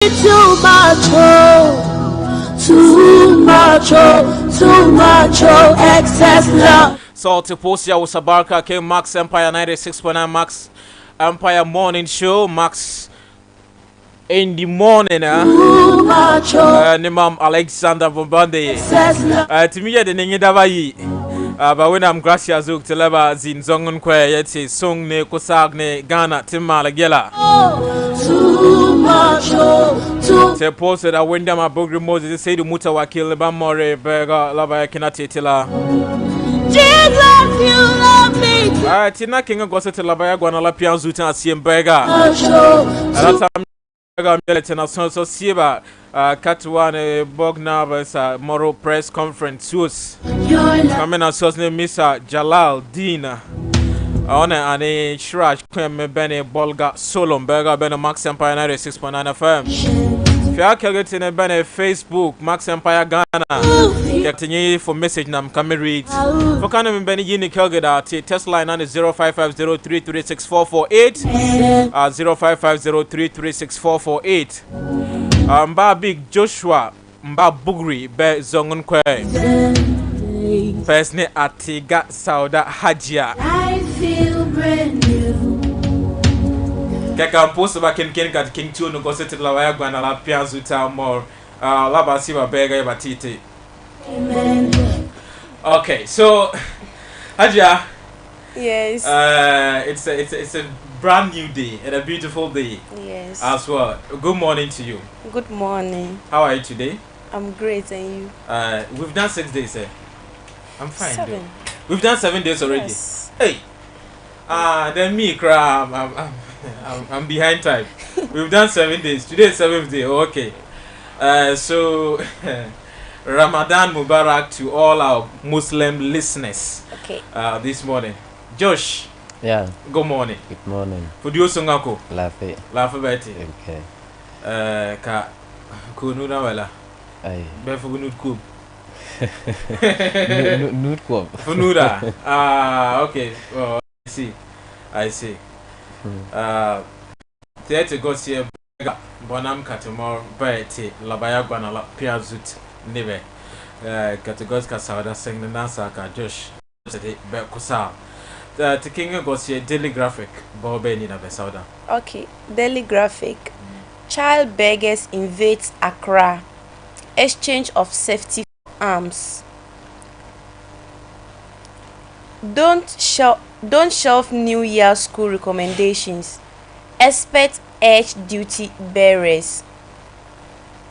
Too much, oh, too much, oh, too much, oh, excess love. So to post ya Usabarka came Maxx Empire 96.9 Maxx Empire Morning Show. Maxx in the morning, Too much, oh, Nimam Alexander Bombande. excess love. To me, the Ningidabai. But when I'm gracious, to leva zin zongun kwe yeti song ne kusag ne Ghana Timala Gela. Too much, oh, too. They posted that when them a bugri Moses say the muta wakil Bamore Berga Lava Kinati Tila. Jesus, you love me. Tina King of Gossett Labaya Guanala Pian Zuta CM Berga. Too At that time, so Siba Katuan Bognavas Moro Press Conference Sus. Coming as source name Mr. Jalal Dina. On a Shrash Kwem Bene Bolga Solom Berga Bene Maxx Empire 96.9 FM. If you are getting a Bene Facebook, Maxx Empire Ghana, getting for message nam come read. For kind of Bene Yini Kelgada, test line on 0550336448, 0550336448. Mba Big Joshua, Mba Bugri, Be Zongun Kwe. Personally, Atiga Sauda Hajia. I feel brand new. Kaka post back in King Two no go set la waya gwana la pianzu ta more la basiva bega batiti. Amen. Okay, so Hajia, Yes. it's a brand new day and a beautiful day Yes. as well. Good morning to you. Good morning. How are you today? I'm great, and you? We've done 6 days, eh? I'm fine. 7. Though. We've done 7 days already. Yes. Hey, then me cry. I'm behind time. We've done 7 days. Today is 7th day. Oh, okay. So Ramadan Mubarak to all our Muslim listeners. Okay. This morning. Josh. Yeah. Good morning. Good morning. Fudio Sungako. Lafi. Lafabeti. Okay. Ka kununa wala. Ay. Befu gunut kub. Nude kwam. Funuda. Okay. Oh, I see. Theatre go see a Bonam Katamor Baity, Labaya Guanala, Piazut, Neve, Categos Casada, sing the Nansaka, Josh, Berkusa. The King go see a daily graphic, Bobeni Navesauda. Okay. Daily graphic. Child beggars invades Accra. Exchange of safety arms. Don't shelf New Year school recommendations. Experts urge duty bearers.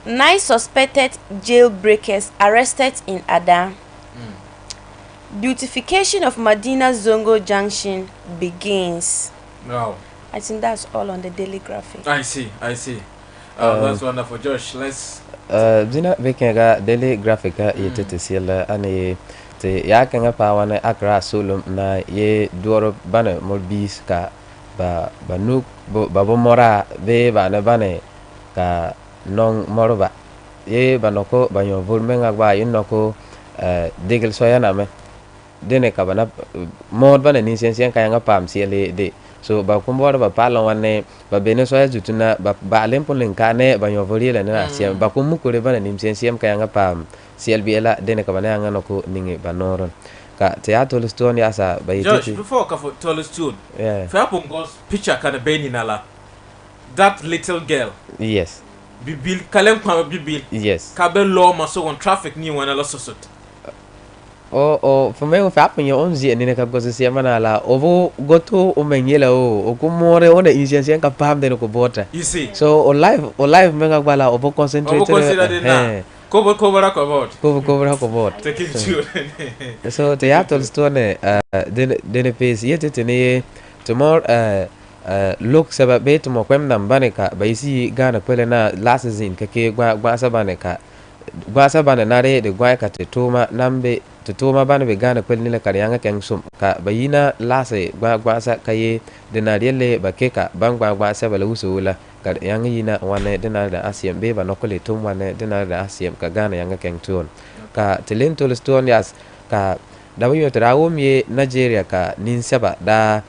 9 suspected jailbreakers arrested in Ada. Beautification of Madina Zongo Junction begins. Wow. I think that's all on the daily graphic. I see. That's wonderful. Josh, let's. Zina bekenga daily graphic yete tesila ani te yakanga pawana Accra solum na ye duoro bana morbis ka ba banuk ba bomora be bana bane ka non morba ye banoko banyo volmenga ba yinoko degel soyana me dene ka bana mod bana ni sensen kayanga pam siele de so ba kumbora ba palon wane ba bene soya jutuna ba lempon lenkane banyo volile na siam ba kumukure bana ni sensen kayanga pam CLBL dene ka bana nga noko ningi banoron ka teatro stone asa ba Josh, yiti before ka for Tolestone. yeah Fapongos picture kana beni nala. That little girl. yes Bibil kalem kwa bibil. yes Kabe law maso on traffic ni wana la sosot. o for me fa pun yo onzi ni ka gozo sia manala ovo goto o menyela o kumore ona insensen ka pam de ko bota You see. so o live menga gbala ovo concentrate Cover about. cover ko bot Taking children. so teatro stone dene pes yete tene tomorrow look sababe to mo kwem nambane ka baisi gana kwele na last season kake gwa sabane ka gwa sabane na re de gwa ka tetoma nambe tetoma bane be gana kwele ni le karyanga keng sum ka bayina lase gwa sa kaye de na riele bakeka bangwa sabale usula ka yanga yina wane de na da asiem be ba nokole tum wane de na da asiem ka gana yanga keng tuon ka talento stone yas ka dawo trawo mi Nigeria ka ninsaba da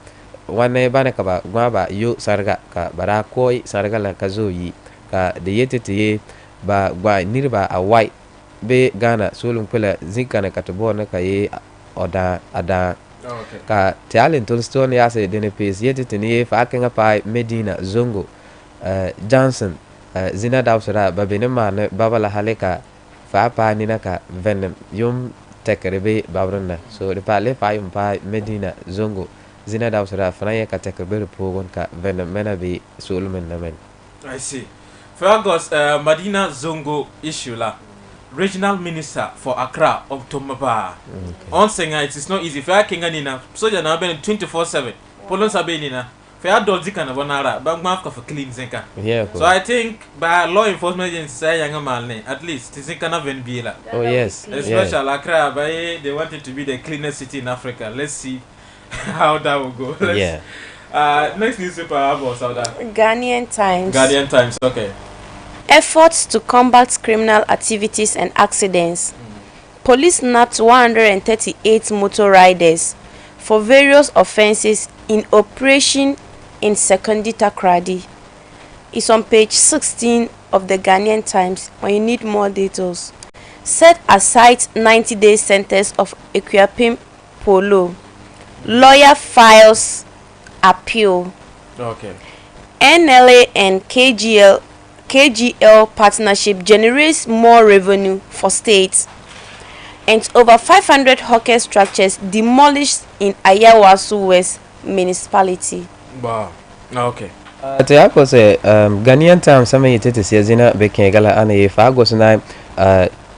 wane bane ka ba gwa ba yo sarga ka bara koi sarga la kazo yi ka de yete te ba gwa nirba a white be Ghana sulum pela zinkana katobona ka ye oda ada ka tialin Tolstone ya se dene pes yete tini fa kenga pa Medina Zongo Johnson zina dawsara babene man babala haleka fa pa nina ka venem yum tekrebe babrana so de pale fa yum pa Medina Zongo zina dawsara fa ya ka tekrebe pogon ka venem mena be sulumen namen. I see. For August, Medina Zongo issue la. Regional Minister for Accra, Octomaba. On saying it is not easy. Fair King Anina, so you're now been 24/7. Polon Sabinina, fair Dolzika Bonara, Bangmafka for clean Zinka. So I think by law enforcement agency, young man, at least Zinkana Venbila. Oh, yes. Especially Accra, they wanted to be the cleanest city in Africa. Let's see how that will go. Next newspaper about South Ghanaian Times. Guardian Times, okay. Efforts to combat criminal activities and accidents. Police nabbed 138 motor riders for various offenses in operation in Sekondi Takrady. It's on page 16 of the Ghanaian Times when you need more details. Set aside 90-day sentence of Equiapim Polo. Lawyer files appeal. Okay. NLA and KGL partnership generates more revenue for states, and over 500 hawker structures demolished in Ayawasu West municipality. Wow. Okay. Te ako se Ghanaian Times sama yete te siazina bekengala ane fagos na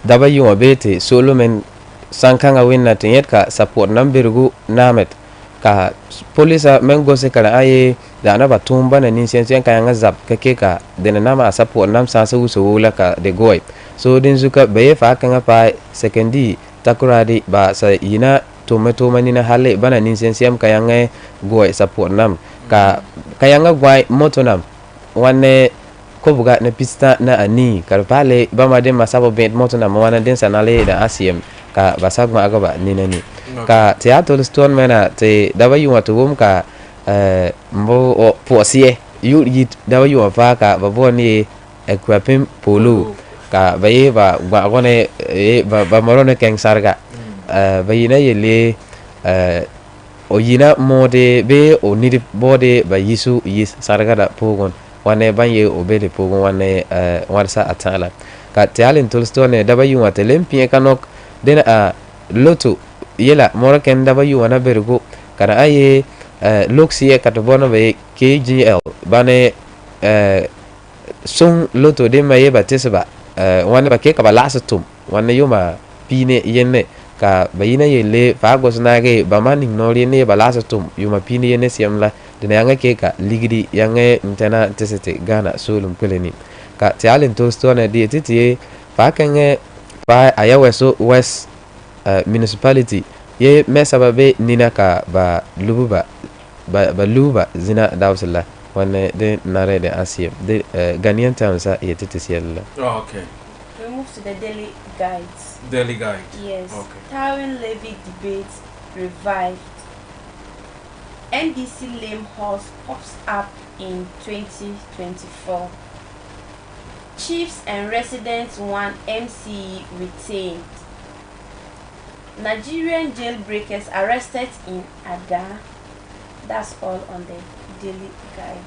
dabayu wabete Solomon sankanga winna tenyet ka support nambirgu namet ka polisa mengo se kala aye da na batumba na ninsensen ka yanga zap kake ka dena nama support nam sansa uso ka de goy so din zuka beye fa kanga pa sekendi takuradi ba sa ina tomato manina hale bana ninsensen ka yanga goy support nam ka yanga goy moto nam wane ko buga na pista na ani karpale ba ma de masabo bet moto nam wana den sanale da asiem ka basagma agaba ninani ka teatro stone mena te dabayu watu ka mbo o posie yu yit dabayu fa ka baboni Equiapim Polo ka baye ba gone ba morone keng sarga bayina yele oyina mode be onidi bode ba yisu yis sarga da pogon wane banye obede pogon wane warsa atala ka tealin Tolstone dabayu watu lempie kanok dena a loto yela moraken dabayu wana bergo kana aye loxiye katobona be KGL bane sung loto de maye batesba wana ba ke ka balasatum wana yuma pine yenne ka bayina yele fagos nage bamani nori ne balasatum yuma pine yenne siamla dina yanga ke ka ligidi yanga intena tesete Ghana solum peleni ka tialin Tolstone di titi fakenge pa Ayawaso West municipality ye mesaba be nina ka ba luba zina dawsala wane de nare de asiem de Ghanaian Times yete tisiela. Okay. We move to the Daily Guides. Daily Guide. Yes. Okay. Towing levy debate revived. NDC lame horse pops up in 2024. Chiefs and residents want MCE retained. Nigerian jailbreakers arrested in Ada. That's all on the Daily Guide.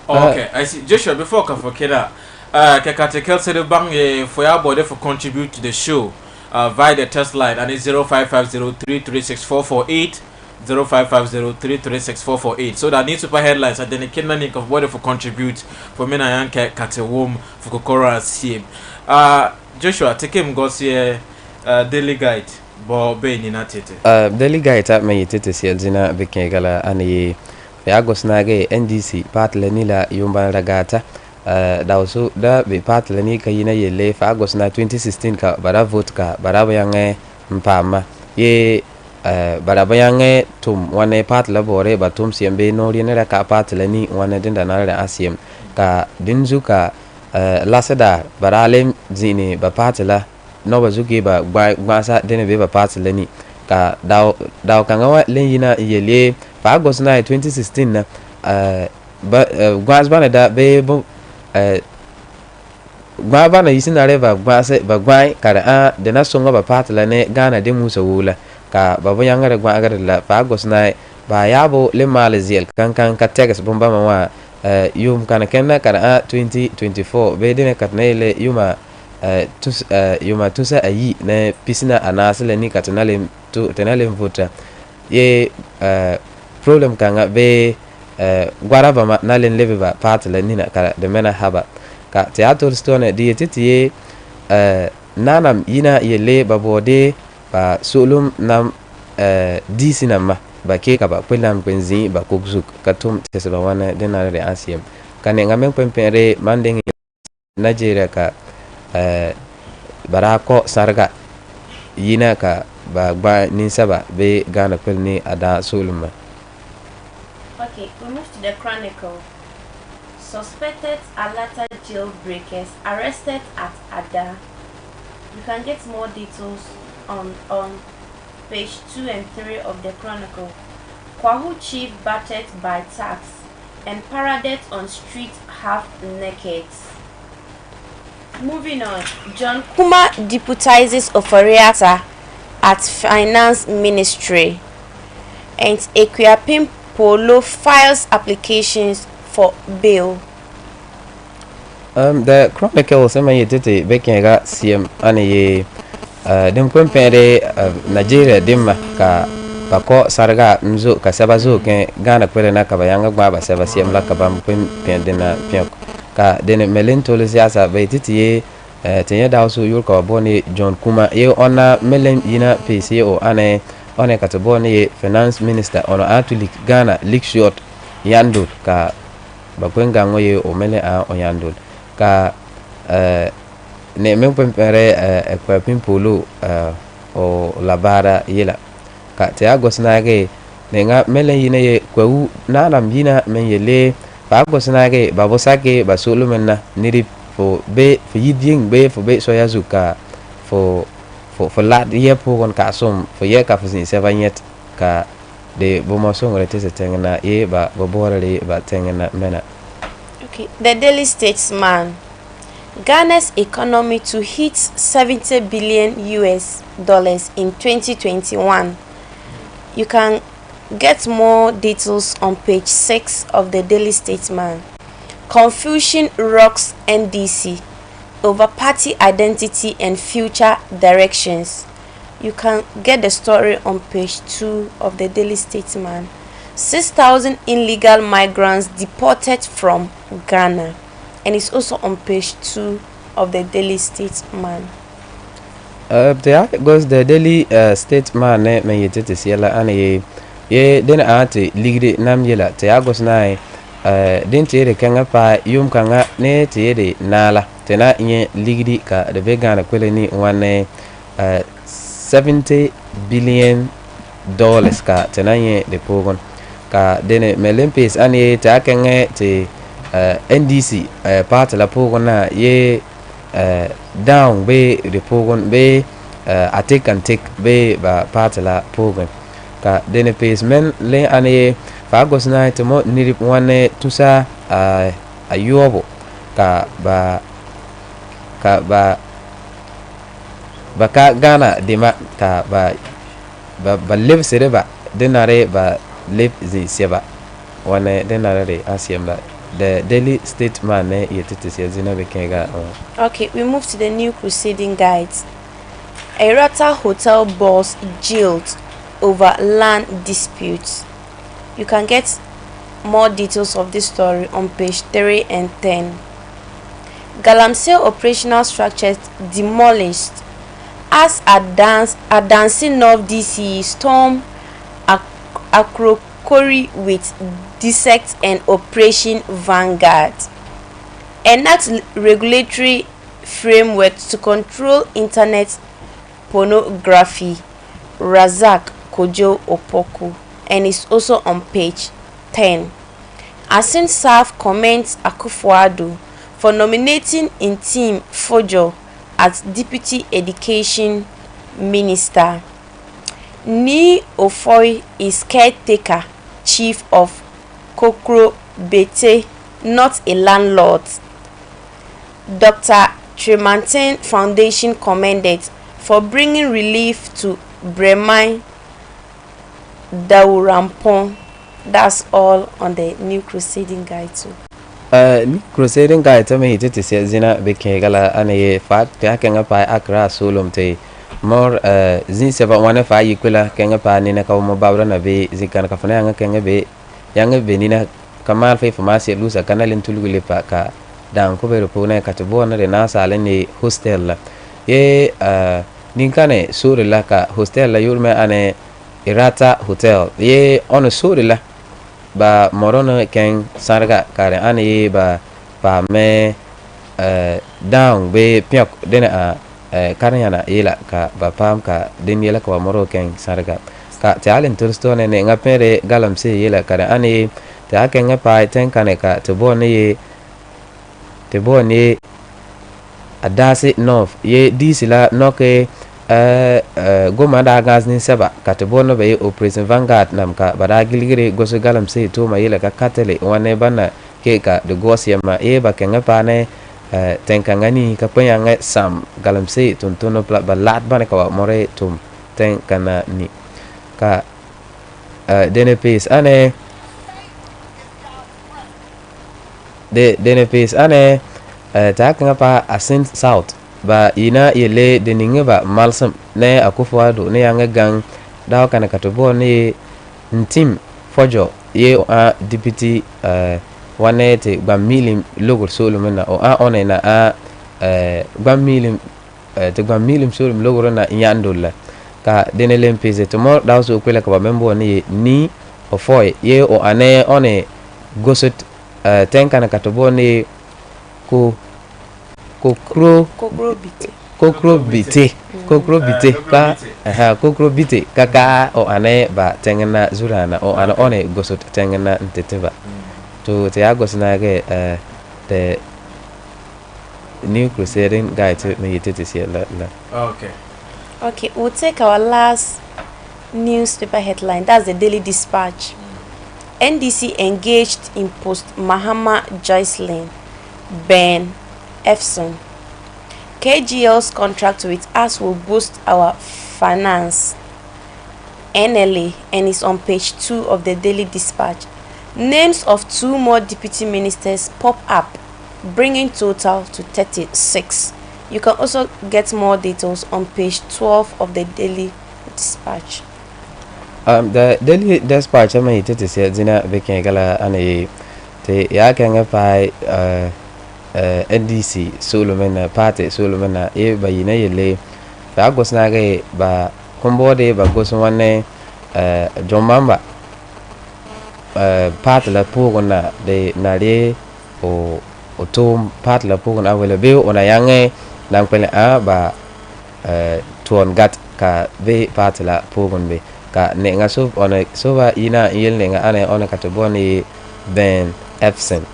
Okay, I see. Joshua, before Kafokeda, Kakatekel said the bank for your body for contribute to the show via the test line and it's 0550336448 0550336448. So that needs super headlines and then the Kenyan link of body for contribute for me and Katewom for Kokora CM. Joshua, take him go see Daily Guide. Daily Guide at my tete siazina bekengala ani Agos nage NDC patle nila yumba ragata dawso da be patle ni kayina yele fa Agos na 2016 ka bara vote ka bara bayange mpama ye bara bayange tum wane patle bore batum siembe no rinera ka patle ni wane dinda na asiem ka dinzuka lasada barale zini ba patla no bazuki ba gbasa dene be ba patle ni ka daw kanga lenyina yele fa Agos na 2016 na ba gbas bana da be gba ba na yisina reva gba se ba gba kara a de na songa ba patla ne Ghana de musa wula ka ba bo yangare gba agare la pa gosna ba yabo le maleziel kan ka tegas bomba ma wa yum kana kenna kara a 2024 be de ne katnele yuma yuma tusa ayi ne pisina anasle ni katanale tu tenale mvuta ye problem kanga be gwaraba ma nalen lebe ba patla ni na kara de mena haba ka teatro stone di titi nanam yina yele babode ba sulum nam di sinama ba ke ka ba kwelam kwenzi ba kokzuk katum tese ba wana denare de asiem kane ngamen pempere mandeng Nigeria ka barako sarga yina ka ba ninsaba be Ghana kwelni ada sulum. Okay, we move to the Chronicle. Suspected Alata jailbreakers arrested at Ada. You can get more details on page 2 and 3 of the Chronicle. Kwahu chief battered by tax and paraded on street half naked. Moving on, John Kuma deputizes Oforiata at Finance Ministry, and Equiapim Polo files applications for bail. The Chronicle sema yetete bekenga CM ane dem kwempere Nigeria dimma ka bako sarga nzo ka sabazo ke Ghana kwere na ka bayanga gba ba saba CM la ka bam kwempende na pion ka dene melento le siasa be titi tenye dawso yul ka boni John Kuma ye ona melen yina PCO ane one ka to boni finance minister ono atulik Ghana leak short yandul ka bakwenga ngoye o mele a oyandul ka ne men pempere kwa pimpulu o labara yela ka te agosnage ne nga mele yine ye kwa na nam yina men yele ba agosnage babosake basulu menna niri fo be fo yiding be fo be soya zuka fo lat ye po kon ka som fo ye ka fo sin sevanyet ka de bomoson rete se tengna ye ba bobore ba tengna mena. Okay, the Daily Statesman. Ghana's economy to hit $70 billion in 2021. You can get more details on page 6 of the Daily Statesman. Confusion rocks NDC over party identity and future directions. You can get the story on page 2 of the Daily Statesman. 6,000 illegal migrants deported from Ghana, and it's also on page 2 of the Daily Statesman. There goes the Daily Statesman ne men yetete siela ane ye den ate ligde nam yela te agos nai den tere kanga pa yum kanga ne tere nala tena nye ligdi ka de vegana kwele ni wane $70 billion ka tena nye de pogon ka dene melempes ane ta kenge te NDC part la pogon na ye down be de pogon be attack and take be ba part la pogon ka dene pes men le ane fa gosna te mo niri wane tusa ayobo ka ka Ghana dema ka ba live sereba denare ba live zi seba wane denare asiemba. The Daily Statesman ne yetete zina bekenga. Okay, we move to the New Crusading Guides. Erata hotel boss jailed over land disputes. You can get more details of this story on page 3 and 10. Galamsey operational structures demolished as Adansi North DC storm Akrokori with dissect and Operation Vanguard. Enact regulatory framework to control internet pornography. Razak Kojo Opoku, and is also on page 10. Asin Saf comments Akufo-Addo for nominating Intim Fojo as Deputy Education Minister. Ni Ofoy is caretaker chief of Kokro Bete, not a landlord. Dr. Tremantin Foundation commended for bringing relief to Bremai Daurampon. That's all on the New Crusading Guide too. Crusading Guide to me to see Zina Bekegala and a fact packing up by Accra Solom te more Zinseva one of Equila Kangapa Nina Kaumabara be Zikan Kafana Kangabe Younger Benina Kamal Fe Famasi Lusa Canal in Tululipaka down Cover Pone Catabona de Nasa Aleni Hostel ye Ninkane Surilaka Hostel La Yurme ane Irata Hotel ye on a Surila ba morono ken sarga kare ani ba me down be piok dena karnyana ila ka ba pam ka din yela ka moro ken sarga ka talen turstone ne ngapere galam se yela kare ani ta ken ngapa ten kane ka to boni adasi nof ye disila noke goma da gazni seba katabono be operation vanguard namka bada gilgire goso galam se to ma yela ka katele wane bana ke ka de gosia ma e ba kenga pane tenkangani ka panyanga sam galam se tuntuno balat bana ka more tum tenkana ni ka denepis ane denepis ane ta kanga pa asin south ba ina yele deninga ba malsam ne akufo do ne yanga gang daw kana katobo ne ntim fojo ye a deputy wane te ba milim logo solomon na o a onena a ba milim te ba milim solomon logo na yandola ka denelem pese to mo daw so kwela ka ba membo ne ni o foy ye o ane one gosot tenkana katobo ne ko kokro bite kaka o ane ba tengena zurana o ana one gosot tengena nteteba to te agosna ge the New Crusading Guide to me to see la. Okay, we'll take our last newspaper headline. That's the Daily Dispatch. NDC engaged in post Mahama Joycelyn Ben Efson. KGL's contract with us will boost our finance. NLA, and is on page 2 of the Daily Dispatch. Names of 2 more deputy ministers pop up, bringing total to 36. You can also get more details on page 12 of the Daily Dispatch. The Daily Dispatch I mean it is Zina Bekengala and te ya kanga pai NDC Solomon party Solomon e bayina yele ba gosna ga ba kombode ba goswane jomamba part la pugona de nare o tom part la pugona wele be ona yange nang pele a ba tuon gat ka be part la pugon be ka ne nga so ona so ba ina yel ne nga ane ona katoboni Ben Efson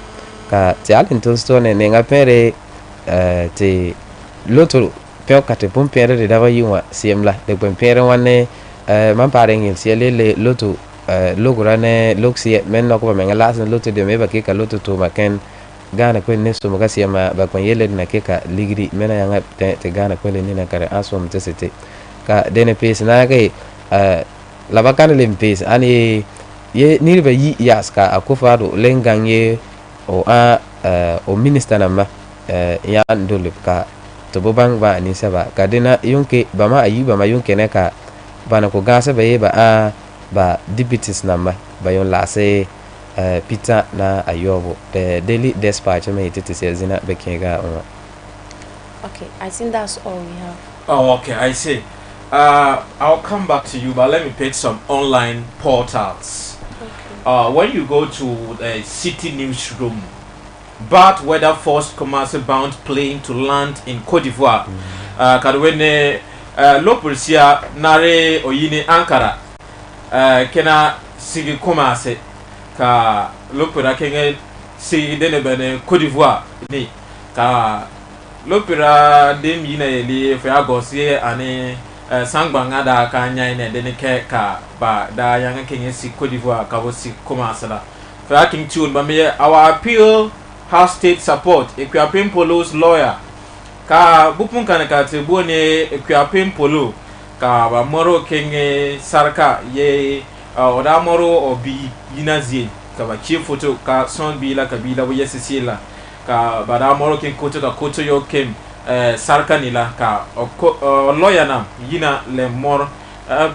ka tialin to stone ne nga pere te loto pio kate pompere de dava yuma siemla de pompere wane man pare ngil siele loto logurane loxie men no ko men la san loto de me ba ke ka loto to maken gana ko ne so maga siema ba ko yele na ke ka ligri mena yanga te gana ko le ni na kare asom te sete ka dene pes na ke la bakana limpes ani ye nirba yi yaska akufado lenganye o o minister nama ya ndolip ka to bobang ba ni saba kadina yonke bama ayuba ma yonke ne ka bana ko gasa be ba ba deputies nama bayon lase Peter na ayobo the Daily Dispatch me it is zina bekenga on. Okay, I think that's all we have. Oh, okay, I see. I'll come back to you, but let me pick some online portals. Okay. When you go to the city newsroom, bad weather forced commercial bound plane to land in Cote d'Ivoire. Kadwene Lopusia Nare Oyini Ankara. Kena Sigi Komase ka Lopura Kenge Sigi Denebene Cote d'Ivoire ni ka Lopura Dem Yine Li Fiagosie ane sangbanga da ka nya ne de ne ke ka ba da yang Kenya si Cote d'Ivoire ka wo si Komasala fa king tune ba me our appeal has state support Equiapim Polo's lawyer ka bupun kan ka te bone kwapem polo ka ba moro kenge sarka ye oda moro obi yinazie ka ba chi photo ka son bi la ka bi la bo yesisila ka ba da moro ken koto yo kem sarka nila ka lawyer na yina le mor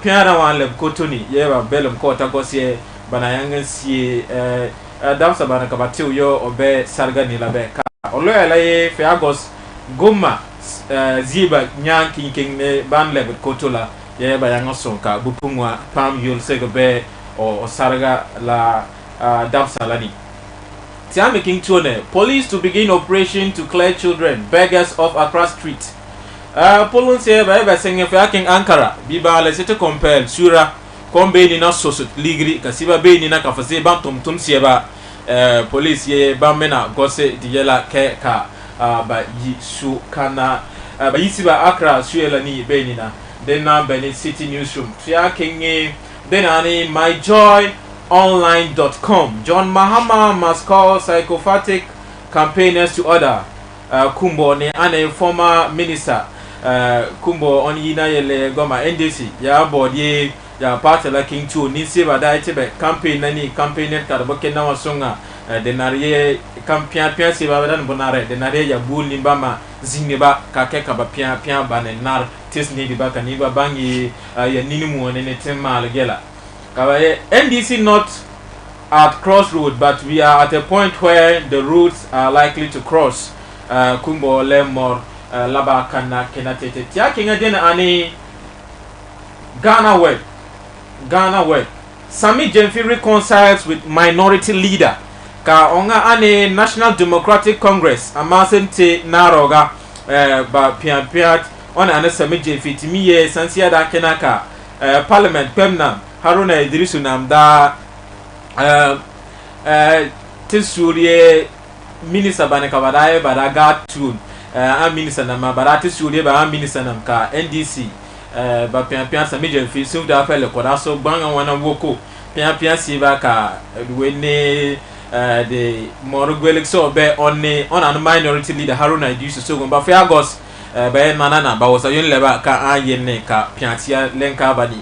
piara wan le koto ni ye ba belum ko ta ko sie bana yangan sie damsa bana ka ba tiu yo obe sarga nila be ka lawyer la ye fe agos goma ziba nyanki king ne ban le koto la ye ba yangan so ka bupungwa pam yul se go be o sarga la damsa la ni Tiam making tune police to begin operation to clear children beggars off Accra street. Polun say ba singing for King Ankara biba le sete compel sura kombe ni na sosut ligri kasiba be ni na kafase bam tum sieba police ye bamena gose diyela ke ka ba yisu kana ba yisiba Accra suela ni be ni na then na Benin City newsroom Fia King then ani my joy online.com. John Mahama must call psychopathic campaigners to order. Kumbo ne ane former minister Kumbo on yina yele goma NDC ya body ya party la king chu ni se bada itebe campaign nani campaign ka bo kenna wasonga denariye campaign pia se bada bonare denariye ya bul ni bama ziniba ka keka ba pia ba ne nar tis ni ba ka ni ba bangi ya nini mu ne tema gela NDC not at crossroad, but we are at a point where the roads are likely to cross. Kumbo lemor laba kana kenatete. Tia kinga dena ani Ghana word. Sami Jemfi reconciles with minority leader. Ka onga ani National Democratic Congress amasente naroga ba piat on ane Sami Jemfi timiye sansia da kenaka Parliament Pemna. Haruna Idrisu namda tisuriye minister banaka badaye badaga tune a minister nama badati suriye ba minister namka NDC ba pian sa major fi suf da pele ko so gbanga wana woko pian si ba ka wene the morugwelek so be on an minority leader Haruna Idrisu so ba fi August ba manana ba wosa yon leba ka ayenne ka pian tia lenka badi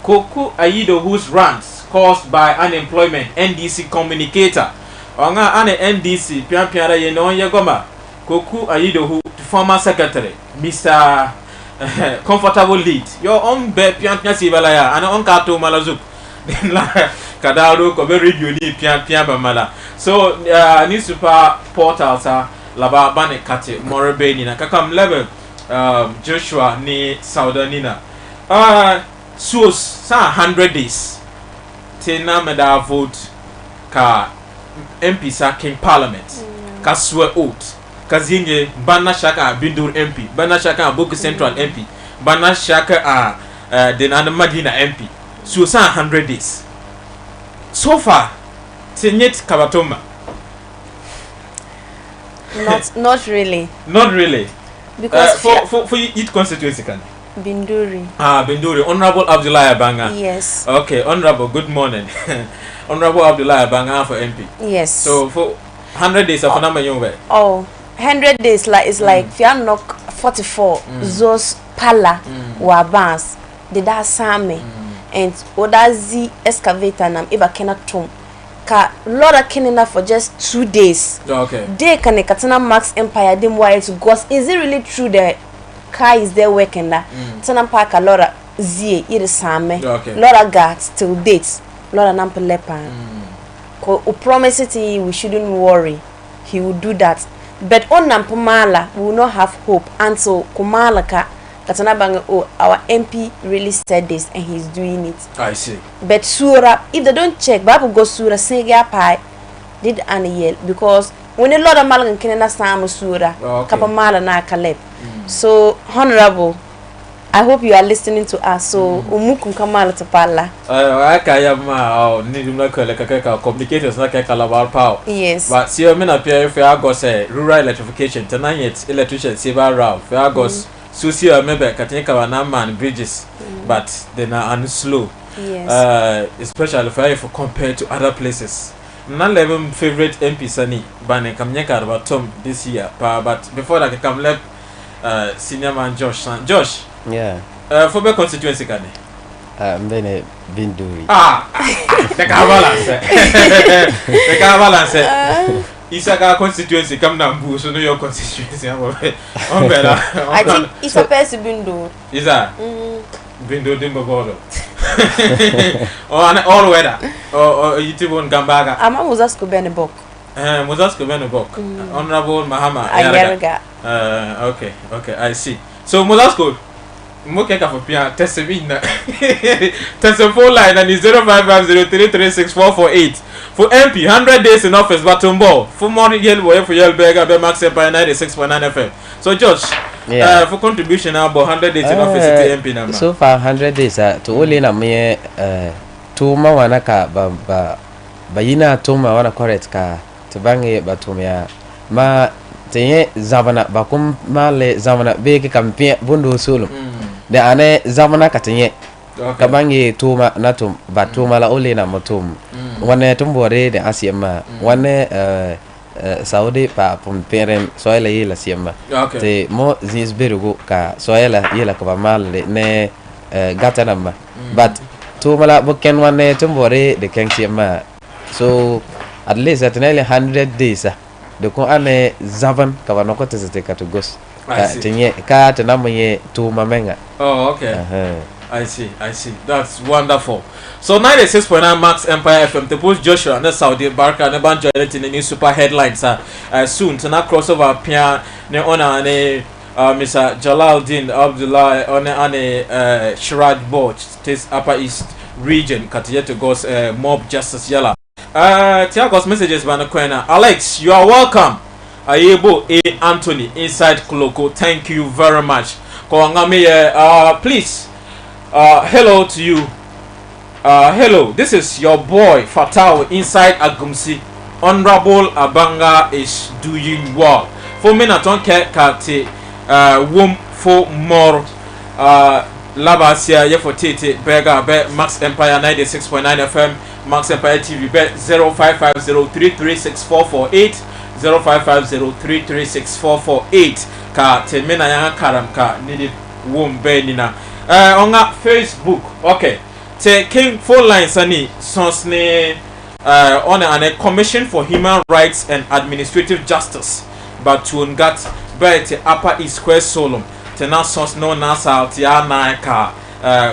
Koku Ayido whose rants caused by unemployment NDC communicator onga ane NDC piara ye no yegoma Koku Ayido who former secretary Mr. Comfortable lead your own be pian sibala ya ana on ka to malazuk la kadaro ko be radio ni pian ba mala so ni super portals laba bane kate morebe ni na kakam level Joshua ni Saudanina Source sa 100 days tena meda vote ka MP sa King Parliament ka swear oath ka zinge bana shaka bindur MP bana shaka Boku Central MP bana shaka denana Madina MP so sa 100 days so far tenyet kabatoma not really because for each constituency can Binduri. Binduri. Honorable Abdullah Abanga. Yes. Okay, Honorable, good morning. Honorable Abdullah Abanga for MP. Yes. So for 100 days of number young way. 100 days it's like Fianok 44 Zos Pala Wabans did that same and Odazi excavator nam eba kenatum ka Lord Kenina for just 2 days. Okay. They can Katana Maxx Empire dim wire to ghost. Is it really true that car is there working that Tanam Park a lot of Z it is same lot of guards till dates lot of nampa lepan who promise it we shouldn't worry he will do that but on nampumala we will not have hope until Kumala ka Katana bang our MP really said this and he's doing it. I see. But Sura if they don't check Babu go Sura say pie did an yell because when a lot of Malagan can Sam Sura Kapamala na Kaleb. So honorable, I hope you are listening to us. So umukum kamala tapala. Akayama nidumla kaka communicators na kaka labar power. Yes. But see me na pia if I go say rural electrification tonight electrician saver route. If I go so see remember katika wana man bridges but they are slow. Yes. Especially for compared to other places. None of them favorite MP Sani Bane Kamnyaka about Tom this year. But before that, come left senior man Josh. Josh. Yeah. For the constituency, can I'm then been doing. The balance. The balance. Isaka constituency come down boo, so no your constituency. I think it's a person Bindo. Is that? Bindo Dimbo Bordo. Or all weather. Or you won't come back. I'm a Mosasco Benebok. Mosasco Benebok. Honorable Mahama. Okay, I see. So Mosasco. Moke ka for pia testimina. Telephone line and 0550336448. For MP 100 days in office Batumbo. For more yellow for Yelberga be Maxx by 96.9 FM. So George, for contribution now about 100 days in office to MP number. So far 100 days to only na me tuma wana ka ba yina tuma wana correct ka to bangi batumia ma tenye zavana bakum male zavana be ke kampia bondo solo. De ane zamana katenye kabangi tuma natum batuma la ole na motum wane tumbore de asiema wane saudi pa pumperen soela yela siema te mo zinsberugo ka soela yela ka mal ne gatanama but tuma la boken wane tumbore de kensiema so at least at nearly 100 days de ko ane zavan ka wanoko tete katugos tenye ka tenamoye tuma menga. Oh, okay. I see. That's wonderful. So 96.9 Maxx Empire FM. The post Joshua and Saudi Barka and Banjo in the new super headlines soon. To not crossover Pia ne ona ne Mr. Jalaluddin Abdullah on a Sharad board this Upper East region. Katiyeto goes mob justice yala. Tiago's messages by Kwena. Alex, you are welcome. Ayebo A. Anthony inside Koloko. Thank you very much. Please, hello to you. Hello, this is your boy Fatao inside Agumsi. Honorable Abanga is doing well. For me, I don't care. Kate, womb for more. Labasia, for Tete, Berga, Maxx Empire 96.9 FM, Maxx Empire TV, 0550336448. 0550336448 ka temena ya karam ka nidi wombe nina onga Facebook. Okay, te king phone lines ani sonsne on a commission for human rights and administrative justice but to ungat by the Upper East Square Solom tena sons no nasa tia na ka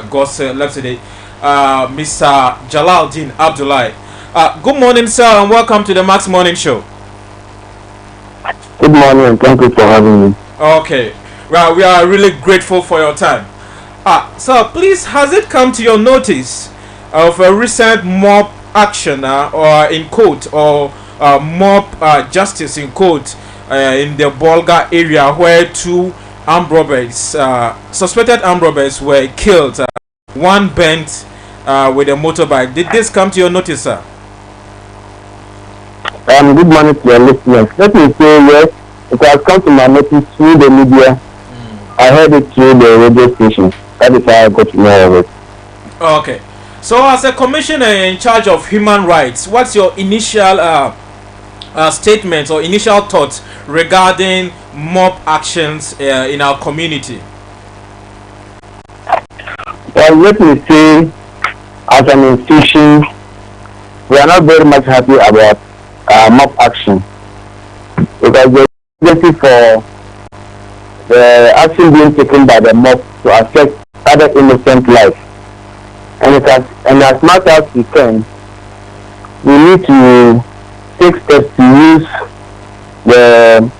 gos let's say Mr. Jalaluddin Abdullah. Good morning, sir, and welcome to the Maxx Morning Show. Good morning and thank you for having me. Okay. Well, we are really grateful for your time. So please, has it come to your notice of a recent mob action or in court or mob justice in court in the Bolga area where two armed robbers, suspected armed robbers were killed, one bent with a motorbike. Did this come to your notice, sir? Good morning to your listeners. Let me say yes, it has come to my notice through the media. I heard it through the radio station. That is how I got to know of it. Okay. So as a commissioner in charge of human rights, what's your initial statement or initial thoughts regarding mob actions in our community? Well, let me say, as an institution, we are not very much happy about mob action because the ability for the action being taken by the mob to affect other innocent lives, and as much as we can, we need to take steps to use the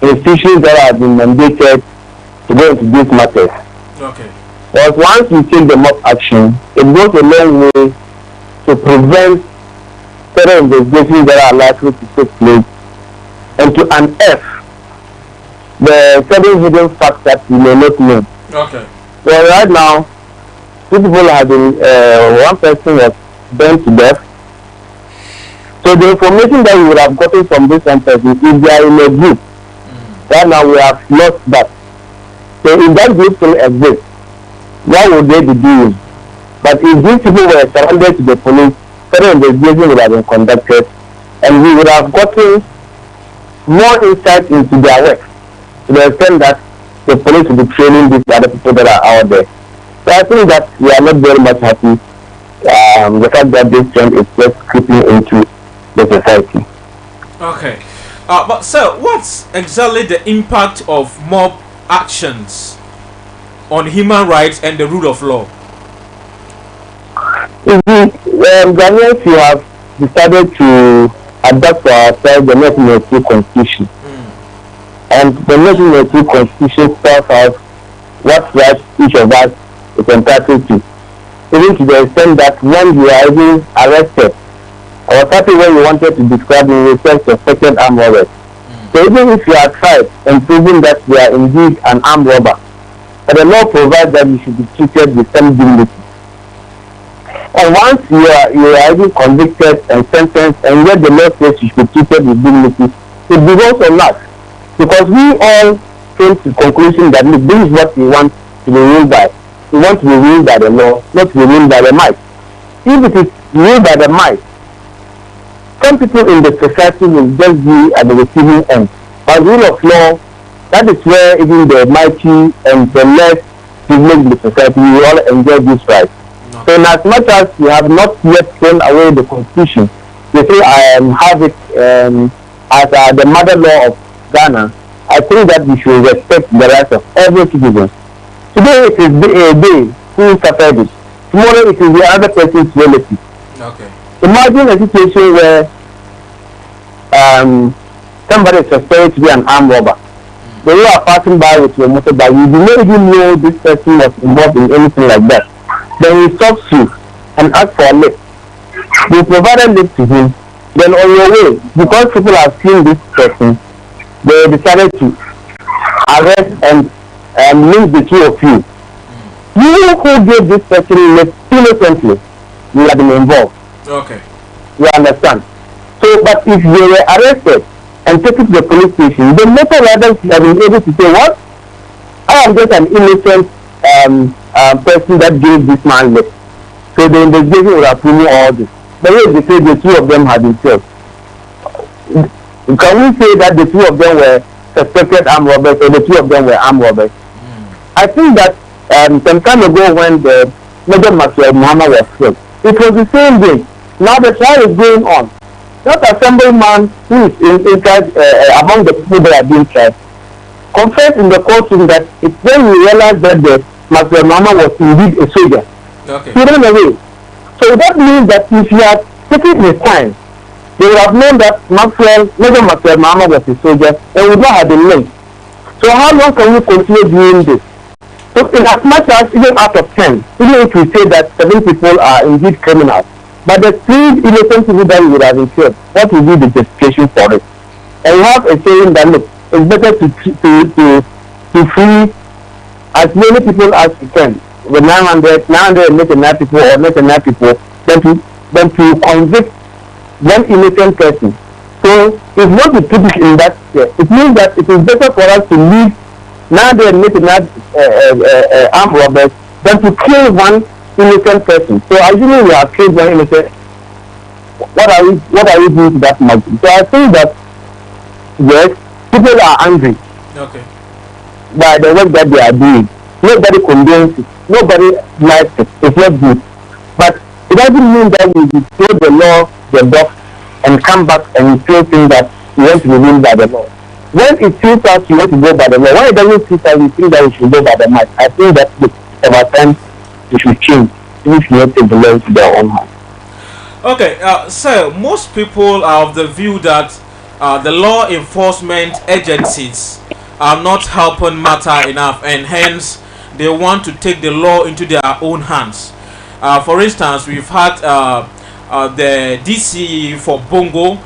institutions that have been mandated to go into these matters. Okay. But once we take the mob action, it goes a long way to prevent further investigations that are likely to take place and to unearth the certain hidden facts that we may not know. Okay. So right now, two people have been, one person was burnt to death. So the information that we would have gotten from this person, if they are in a group, right now we have lost that. So if that group still exists, what would they be doing? But if these people were surrendered to the police, further investigation would have been conducted, and we would have gotten more insight into their work, to the extent that the police will be training these other people that are out there. So I think that we are not very much happy. The fact that this trend is just creeping into the society. Okay. But sir, what's exactly the impact of mob actions on human rights and the rule of law? Ghanaians, we have decided to adapt for ourselves the 1992 Constitution. And the 1992 Constitution spells out what rights each of us is entitled to. Even to the extent that when you are even arrested, I was happy when you wanted to describe in yourself suspected armed robbers. So even if you are tried and proven that you are indeed an armed robber, but the law provides that you should be treated with some dignity. And once you are even convicted and sentenced, and yet the law says you should be treated with dignity, it belongs on us. Because we all came to the conclusion that look, this is what we want to be ruled by. We want to be ruled by the law, not to be ruled by the might. If it is ruled by the might, some people in the society will just be at the receiving end. But rule of law, that is where even the mighty and the less privileged in the society will all enjoy this right. So in as much as we have not yet thrown away the Constitution, they say I have it as the mother law of Ghana, I think that we should respect the rights of every citizen. Today it is a day who suffered it. Tomorrow it is the other person's relative. Okay. Imagine a situation where somebody is suspected to be an armed robber. They are passing by with your motorbike. You do not even know this person was involved in anything like that. Then he stops you and asks for a lift. You provide a lift to him. Then on your way, because people have seen this person, they decided to arrest and link the two of you. You who gave this person lift innocently, you have been involved. Okay. You understand? So, but if they were arrested and taken to the police station, the motor riders have been able to say, what? I am just an innocent person that gave this man lift. So the investigation would have proven all this. But yes, they say the two of them had been killed. Can we say that the two of them were suspected armed robbers or the two of them were armed robbers? I think that some time ago when the Major Maxwell Muhammad was killed, it was the same day. Now the trial is going on. That assemblyman who is in charge among the people that are being tried confessed in the courtroom that it's when we realized that the Maxwell Muhammad was indeed a soldier. Okay. He ran away. So that means that if he had taken his time, they would have known that Major Maxwell Muhammad was a soldier and would not have been linked. So how long can we continue doing this? So in as much as even out of 10, even if we say that 7 people are indeed criminals, but the 3 innocent people that we would have been killed, what will be the justification for it? And we have a saying that look, it's better to free as many people as we can, with 999 people or 99 people, than to convict one innocent person. So if not to put it in that way, it means that it is better for us to leave 999 armed robbers than to kill one innocent person. So assuming we have killed one innocent, what are we doing to that margin? So I think that yes, people are angry by the work that they are doing. Nobody condones it. Nobody likes it. It's not good. But it doesn't mean that we will throw the law, the box, and come back and still think that we want to be ruled by the law. When it feels us, we want to go by the law. When it doesn't feel us, we think that we should go by the might. I think that over time we should change. We should not take the law into their own hands. Okay, sir, most people are of the view that the law enforcement agencies are not helping matter enough, and hence they want to take the law into their own hands. For instance, we've had the DC for Bongo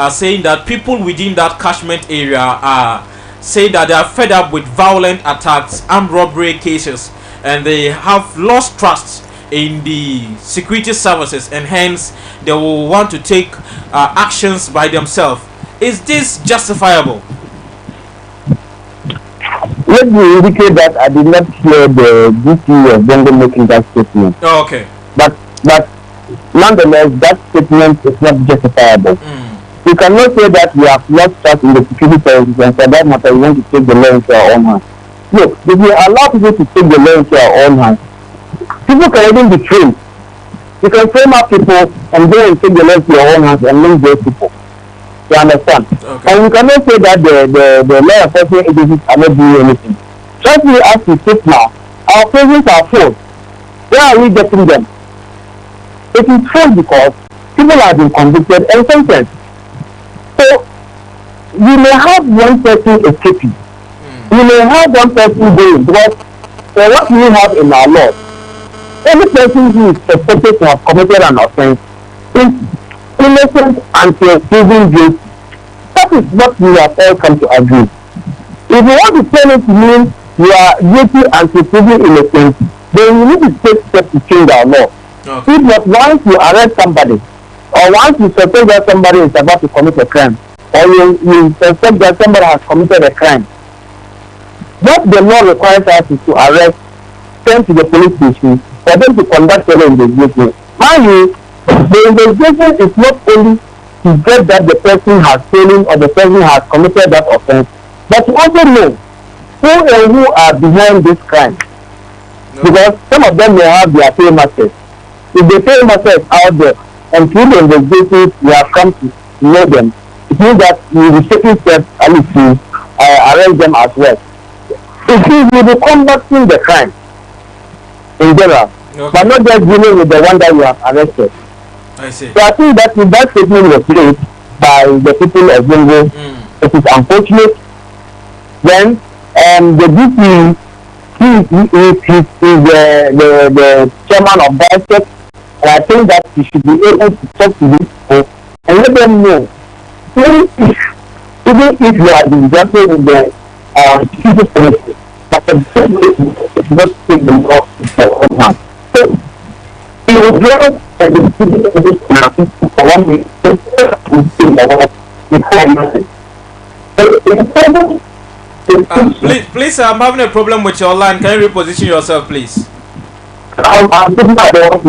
saying that people within that catchment area are saying that they are fed up with violent attacks, armed robbery cases, and they have lost trust in the security services, and hence they will want to take actions by themselves. Is this justifiable? Let me indicate that I did not hear the DC of Bongo making that statement. Oh, okay. But nonetheless, that statement is not justifiable. We cannot say that we have lost trust in the security services and for that matter we want to take the law into our own hands. Look, if we allow people to take the law into our own hands, people can even be trained. You can train up people and go and take the law into your own hands and link those people. You understand? Okay. And you cannot say that the law enforcement agencies are not doing anything. Just me as we sit now, our prisons are full. Where are we getting them? It is full because people have been convicted and sentenced. So you may have one person escaping. You may have one person going because for what we have in our law, every person who is suspected to have committed an offense is innocent until proven guilty. That is what we have all come to agree. If you want to turn it to mean you are guilty until proven innocent, then you need to take steps to change our law. Okay. If not, once you arrest somebody, or once you suspect that somebody is about to commit a crime, or you suspect that somebody has committed a crime, what the law requires us is to arrest, send to the police station, for them to conduct an investigation. Mind you, the investigation is not only to get that the person has stolen or the person has committed that offense, but to also know who and who are behind this crime. No. Because some of them may have their paymasters. If the paymasters out there and through the investigation we have come to know them, it means that we will be taking steps at least to arrest them as well. It means we will be combating the crime in general, Okay. but not just dealing with the one that you have arrested. I see. So I think that if that statement was made by the people of Bongo, it is unfortunate. Then the DP, he is the chairman of Maxx, and I think that he should be able to talk to these people and let them know, even if you are been jumping in the security policy, but the government is not take the law into their own hands. So he will draw and the security policy for 1 week to see the crime. Please, I'm having a problem with your line. Can you reposition yourself, please? I'm putting my door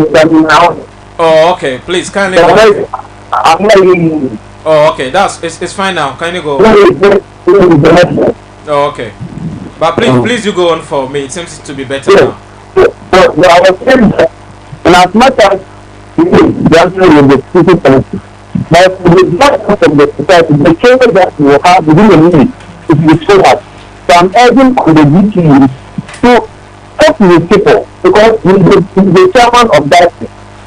now. Oh, okay. Please, kindly go. I'm not even. Oh, okay. It's fine now. Kindly go. Oh, okay. But please, you go on for me. It seems to be better now. I was saying that, and as much as the answer in the city policy, but the not of the society, the changes that we will have within the minute, it will be so hard. So I'm urging on the DTU to talk to the people because he's the chairman of that,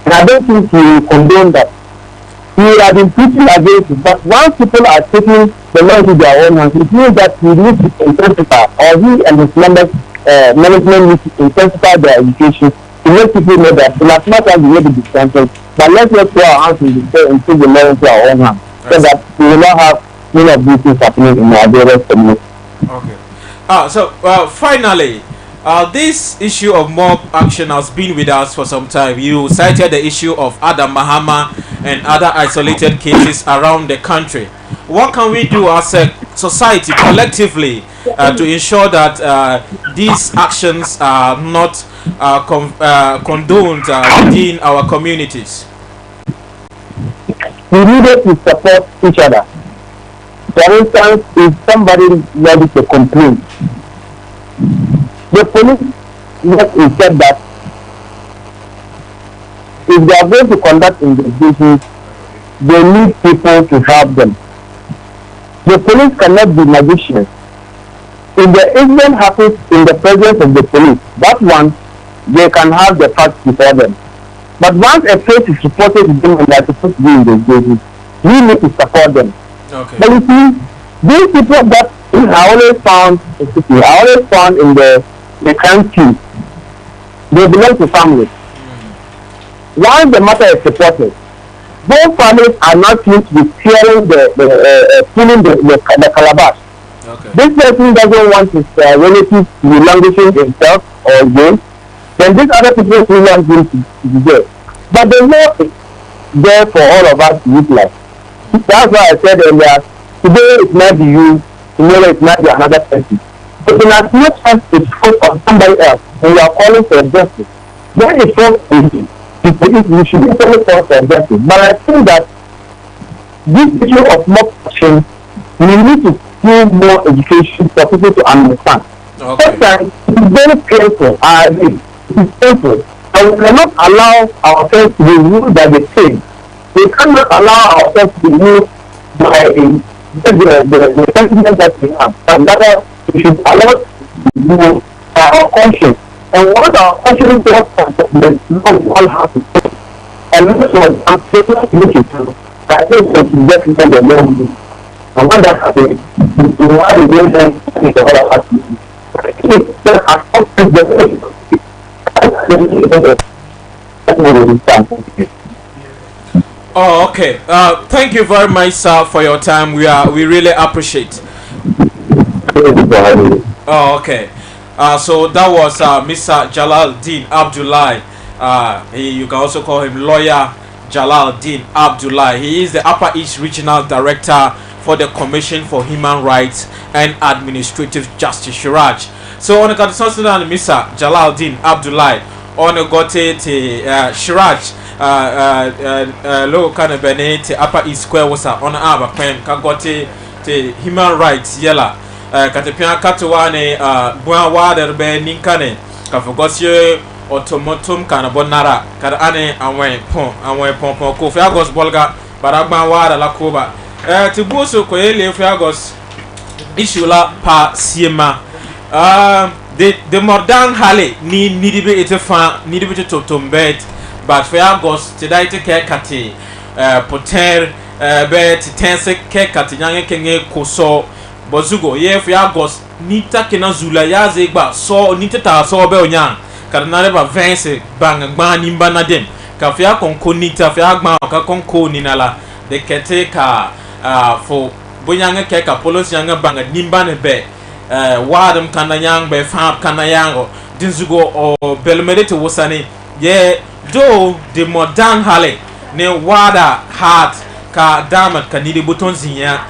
and I don't think he will condone that. He has been preaching against it, but once people are taking the law into their own hands, it means that he needs to intensify, or he and his members, management needs to intensify their education to make people know that in as much as we may be discounted, but let's not throw our hands in the air and take the law into our own hands, so that we will not have many of these things happening in our various communities. Okay. So finally, this issue of mob action has been with us for some time. You cited the issue of Adam Mahama and other isolated cases around the country. What can we do as a society collectively to ensure that these actions are not condoned within our communities? We needed to support each other. For instance, if somebody lodges a complaint, the police must said that if they are going to conduct investigations, they need people to help them. The police cannot be magicians. If the incident happens in the presence of the police, that one, they can have the facts before them. But once a case is reported to them and they are supposed to be investigated, we need to support them. Okay. But you see, these people that I always found in the crime scene, they belong to families. Once the matter is reported, both families are not used to clearing pulling the calabash. Okay. This person doesn't want his relatives to be languishing himself or again, then these other people who want him to be there. But the law is there for all of us to utilize. That's why I said earlier, today it might be you, tomorrow it might be another person. But in as much as it's fault of somebody else, and you are calling for justice, then it's fault of you. We should be calling for justice. But I think that this issue of mob action, we need to do more education for people to understand Okay. Sometimes it's very painful. I mean, it's painful. And we cannot allow ourselves to be ruled by the pain. We cannot allow ourselves to be ruled by the sentiment that we have. And rather, we should allow to be ruled by our conscience. And what our conscience does, the Lord all have to say. And this was absolutely looking to. I think that is definitely the Lord. And when that happens, you have to do them in the other activity. Oh, okay. Thank you very much, sir, for your time. We really appreciate. Oh, okay. So that was Mr. Jalaluddin Abdullahi. You can also call him Lawyer Jalaluddin Abdullahi. He is the Upper East Regional Director for the Commission for Human Rights and Administrative Justice, Shiraj. So on the conversation with Mr. Jalaluddin Abdullahi, on the gote Shiraj, low kind of benefit Upper East Square was on Aba Pem, Kagote Human Rights Yella, Katapia Katuane, Buan Water Be Ninkane, Kafogosio, Automotum Canabonara, Karane, and Wen Pom, Kofiagos Bolga, Baragman Wada La Cuba. Tibuso Coelho Fiagos Ishula Pa Siema. The modern Hale need to be a fan, need to be to tombed, but Fiagos today to care Kati, Poter, Bet, Tense, Kekati, Yang Kenge, Koso, Bozugo, ye Fiagos, Nita Kenazula, Yazeba, so Nita, so Belyan, Carnareva Vance, Bang, Ban, Imbanadem, Kafia Conconita, Fiagma, Kakonko Ninala, the Keteka. For Boyanga Keka, Polos Younger Banga, Nimban Be, Wadam Kanayang, Be Fab Kanayango, Dinzugo or Belmedite Wasani, ye, do the modern Hale, ne Wada Heart, Ka Damat, Kanidi Butonzia,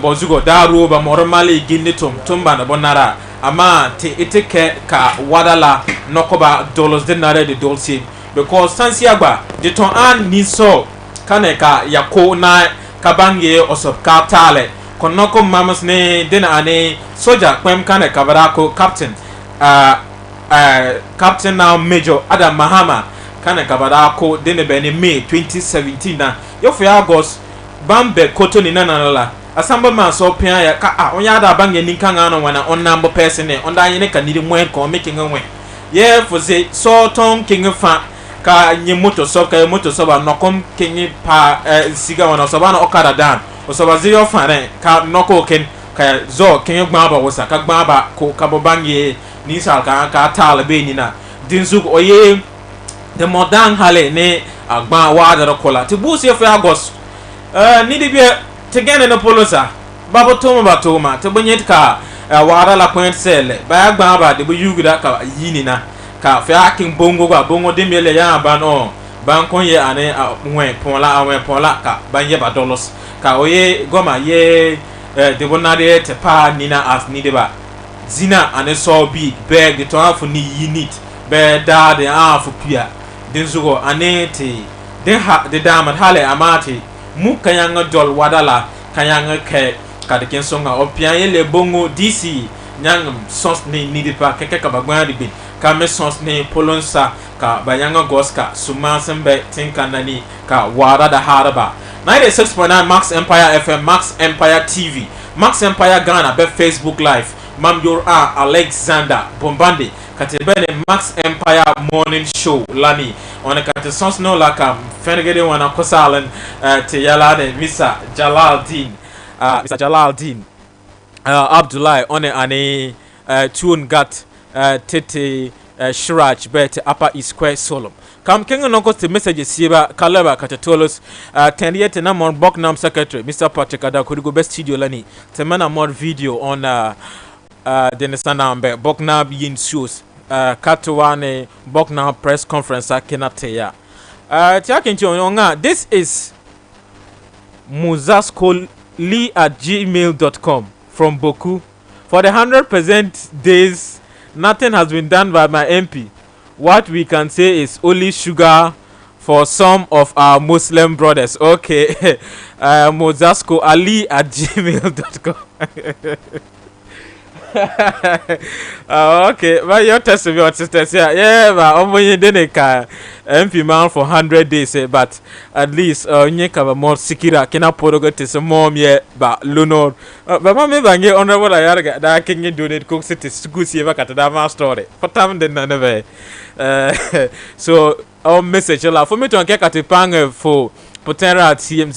Bozugo, Daruba, Moromali, Ginditum, Tumbana Bonara, Ama, Te Eteke, Ka Wadala, Nokoba, Dolos, Denare de Dolce, because Sansiaba, the Ton An Niso, Kaneka, Yako na. Kabange osop katale konoko mamas ne dena ane soja kwem kane kabarako captain captain now major Adam Mahama kane kabarako dene bene May 2017 na yofu August bambe koto ni nanala asamba man so pia ya ka onya da bange ni kanga no wana on number person ne on da yene kanidi mwen ko making nwe ye for say so ton king fa ka nye moto so ka moto so ba nokom kenye pa siga wana so ba na okada dan o so ba zero fane ka noko ken ka zo kenye gba ba wosa ka gba ba ko ka bobange ni sal ka tal be ni na dinzuk oye the modern hale ne agba wa da kola ti bu se fa agos ni de bi te gene no polosa babo toma te bonyet ka wa la point sele ba agba ba de bu yuguda ka yini na ka fe akin bongo gwa bongo de mele ya ba no ban kon ye ane wen pon la ka ban ye ba dollars ka oye goma ye de bonade te pa nina as ni de ba zina ane so big bag de to afu ni unit be da de afu pia den zugo ane te den ha de damat hale amati mu kanyanga dol wadala kanyanga ke ka de ken songa opia ye le bongo dc nyang sos ni de pa keke ka bagwa de bin ka mesons ne polonsa ka bayanga goska sumasembe tinkanani ka wara da haraba 96.9 Max Empire FM, Max Empire TV, Max Empire Ghana be Facebook Live, Mamyor Alexander Bombandi katebene Max Empire Morning Show lani on kate sons no laka fenegede wana kosalan te yala de Mr. Jalaluddin Abdullahi on ane tune gat tete Shiraj bet Upper East Square Solom. Kam kenga nonko te message siba kalaba katatolos tendiete na mon Boknam secretary Mr. Patrick Adakurigo best studio lani temana more video on Denisana Boknam yin shows Katuane Boknam press conference akenateya tiakenchi onga. This is muzaskoli@gmail.com from Boku. For the 100% days nothing has been done by my MP. What we can say is only sugar for some of our Muslim brothers. Okay. Mozasko Ali@gmail.com. Okay, but your testimony, your sisters, yeah, but only didn't MP man for 100 days, but at least you have more secure. Can I put a some more yet, but Luno, but mammy bang it honorable. I got that can you do it cook city school see if I got that story for time then never. So our message for me to get at the pang for Potera at CM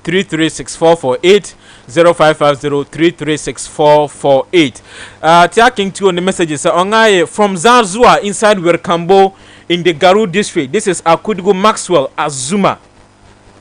0550-336448 0550-336448. Taking two on the messages from Zanzua inside Werkambo in the Garu district. This is Akudugo Maxwell Azuma.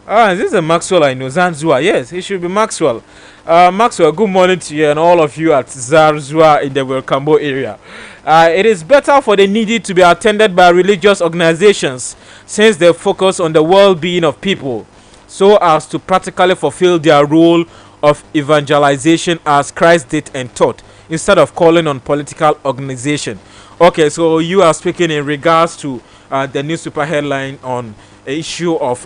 This is a Maxwell I know. Zanzua, yes, it should be Maxwell. Maxwell, good morning to you and all of you at Zanzua in the Werkambo area. It is better for the needy to be attended by religious organizations since they focus on the well-being of people so as to practically fulfill their role of evangelization as Christ did and taught instead of calling on political organization. Okay, so you are speaking in regards to the newspaper headline on the issue of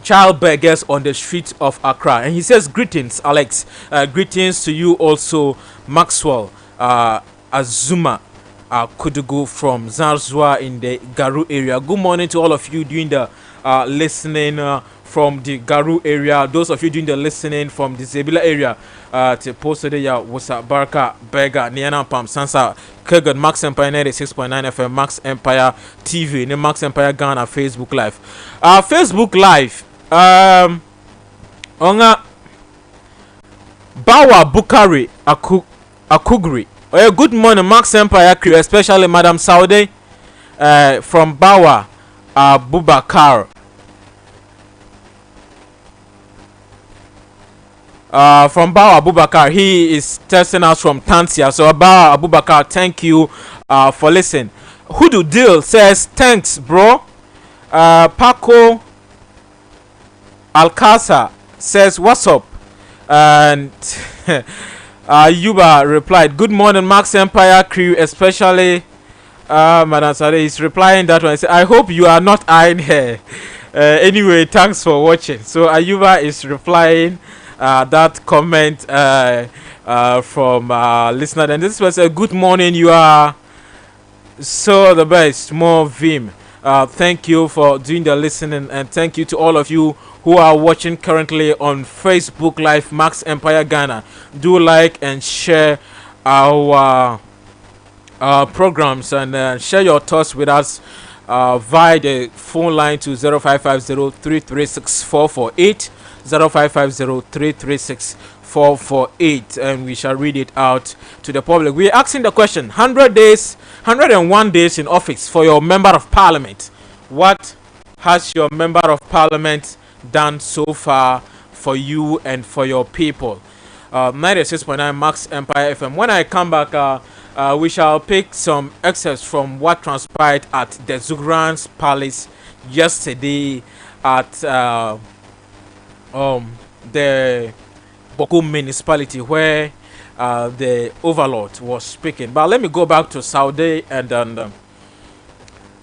child beggars on the streets of Accra. And he says, greetings, Alex. Greetings to you also, Maxwell Azuma Kudugu from Zanzua in the Garu area. Good morning to all of you doing the listening from the Garu area. Those of you doing the listening from the Zebila area. To post today, Wasa Barka Bega Niana Pam Sansa Kurgan Maxx Empire 96.9 FM Maxx Empire TV in Maxx Empire Ghana Facebook Live. Facebook Live. Onga Bawa Bukari Akugri. Good morning, Maxx Empire crew, especially Madam Saudi from Bawa Bubakar. From Bawa Abubakar, he is testing us from Tansia. So Bawa Abubakar, thank you for listening. Hudu Deal says thanks, bro. Paco Alcasa says what's up, and Yuba replied, good morning, Maxx Empire crew, especially Madam Sade is replying that one. I hope you are not eyeing her. Anyway, thanks for watching. So Ayuba is replying that comment from listener, and this was a good morning. You are so the best, more Vim. Thank you for doing the listening, and thank you to all of you who are watching currently on Facebook Live Maxx Empire Ghana. Do like and share our programs, and share your thoughts with us via the phone line to 0550-336-448 0550-336-448, and we shall read it out to the public. We are asking the question: 101 days in office for your member of parliament. What has your member of parliament done so far for you and for your people? 96.9 Maxx Empire FM. When I come back, we shall pick some excerpts from what transpired at the Zugrans Palace yesterday at the Boko municipality, where the overlord was speaking. But let me go back to Saudi and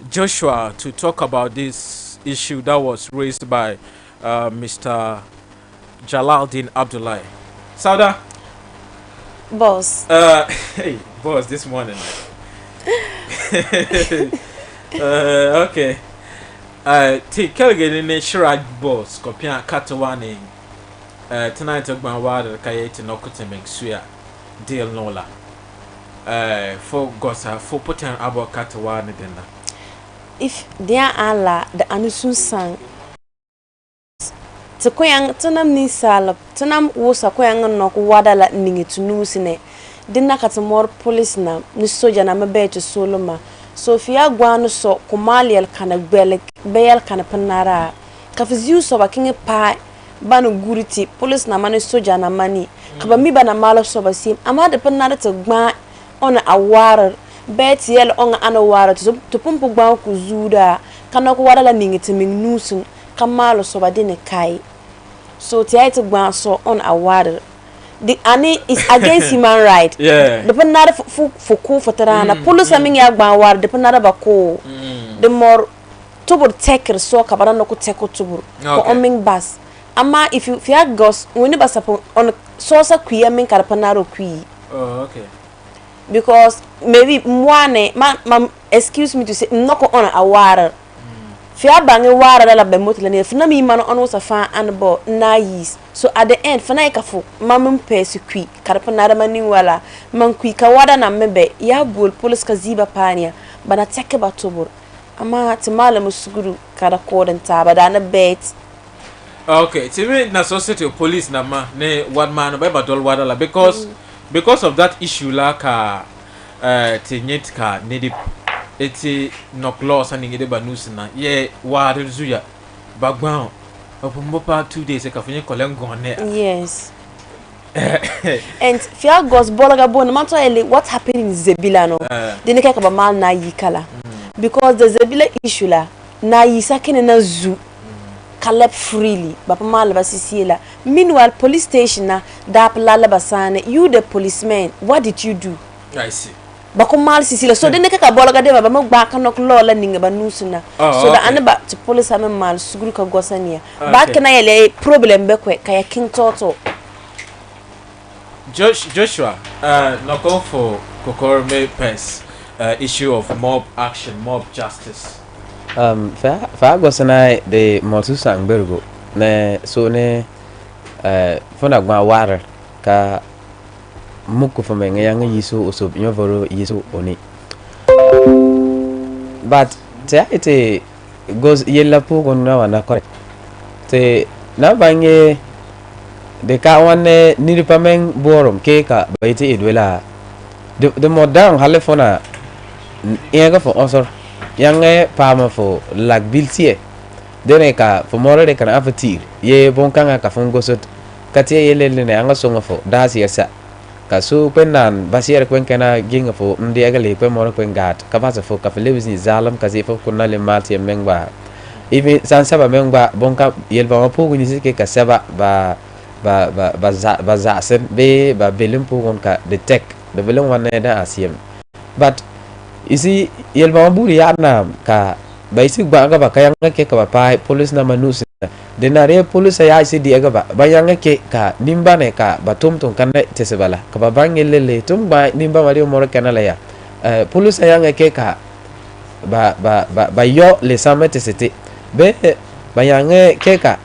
Joshua to talk about this issue that was raised by Mr. Jalaluddin Abdullahi. Sauda, Boss. Hey, boss, this morning. Okay. Take Kelly in a Shiraj boss, Copian Katawani. Tonight, I'm going to Kayet Nokutem Suya, Deal Nola. For Gossa, for putting about Katawani dinner. If dear Allah, the Anusun sang. Takoyang Tanam ni salap, Tanam was a coyang knock wadala ningy to nusine. Dinna katamor police na, Nusoja na mabe to Soloma. Sophia Guano so Kumaliel kana bel kana panara. Kafizu so a king pie, Banu Guriti, police na mani soja na mani. Kabamiba na malo soba sim, Amada panara to gma on a water. Bet yell on an water to pump bao kuzuda. Kanok wadala ningy to ming nusun, Kamalo soba dine kai. So tiaito gba so on a water. The Annie is against human right. Yeah. The panada for cool for Tarana. Police are meaning Yagban war, the panada bako. The more tubur taker so Cabarano could take tubur. For oming bus. Ama if you fear ghost, when you bus upon on sosa kuya min karpanaro kui. Oh, okay. Because maybe mwane ma excuse me to say noko on a water. Fia bangi water la be motla ne fna mi man on was a fan and bo na yis. So at the end fna ikafu mamum pesi kui karpanara mani wala man kui ka wada na mebe ya bul police ka ziba pania bana teke batobur ama timala musuguru kada koden taba da na bet. Okay, timi na society of police na ma ne one man by batol wada la because of that issue la ka tinyet ka ne di eti knock loss and ngide banus na ye wa rezuya bagban opumbopa 2 days ka funye kolengo ne. Yes. And fia gos bolaga bon matter what happened in Zebila no de ne ka ba mal na yikala because the Zebila issue la na yisakene na zoo collect freely bapa mal basisiela. Meanwhile police station na da plala basane you the policeman what did you do? I see. Bako mal sisila so dene ka bolaga de ba magba ka nok lola ninga ba nusuna so da anaba to police ame mal suguru ka gosania ba kana yele problem be kwe kaya king toto. Joshua knock on for Kokorme Pence issue of mob action, mob justice. Fa gosana de motu sangbergo ne so ne fona gwa water ka muku for me yang yiso oso nyovoro yiso oni but te goes yella po gonna wana correct te na bange de ka wane niripameng borom ke ka baiti edwela de modern halefona yanga for osor yanga pama for lag biltie dene ka for more de kana afatir ye bonkanga ka fongosot katie yele ne anga songa fo dasi yasa kasu penan basier kwen kana ginga fo ndi agale kwen moro kwen gat kapasa fo ka felebisi zalam kazi fo kunale mati mengba even san saba mengba bonka yelba mapugu ni sike ka saba ba za sen be ba belim pugon ka de tek de belim wane da asiem but isi yelba maburi yana ka ba isi ba ga ba kayang ke ka ba pai police na manus de nare police ya isi di aga ba bayang ke ka nimba ne ka batum tum kan tesebala ka ba bangele tum ba nimba mari moro kanala ya police ya ke ka ba yo le samete sete be bayang ke ka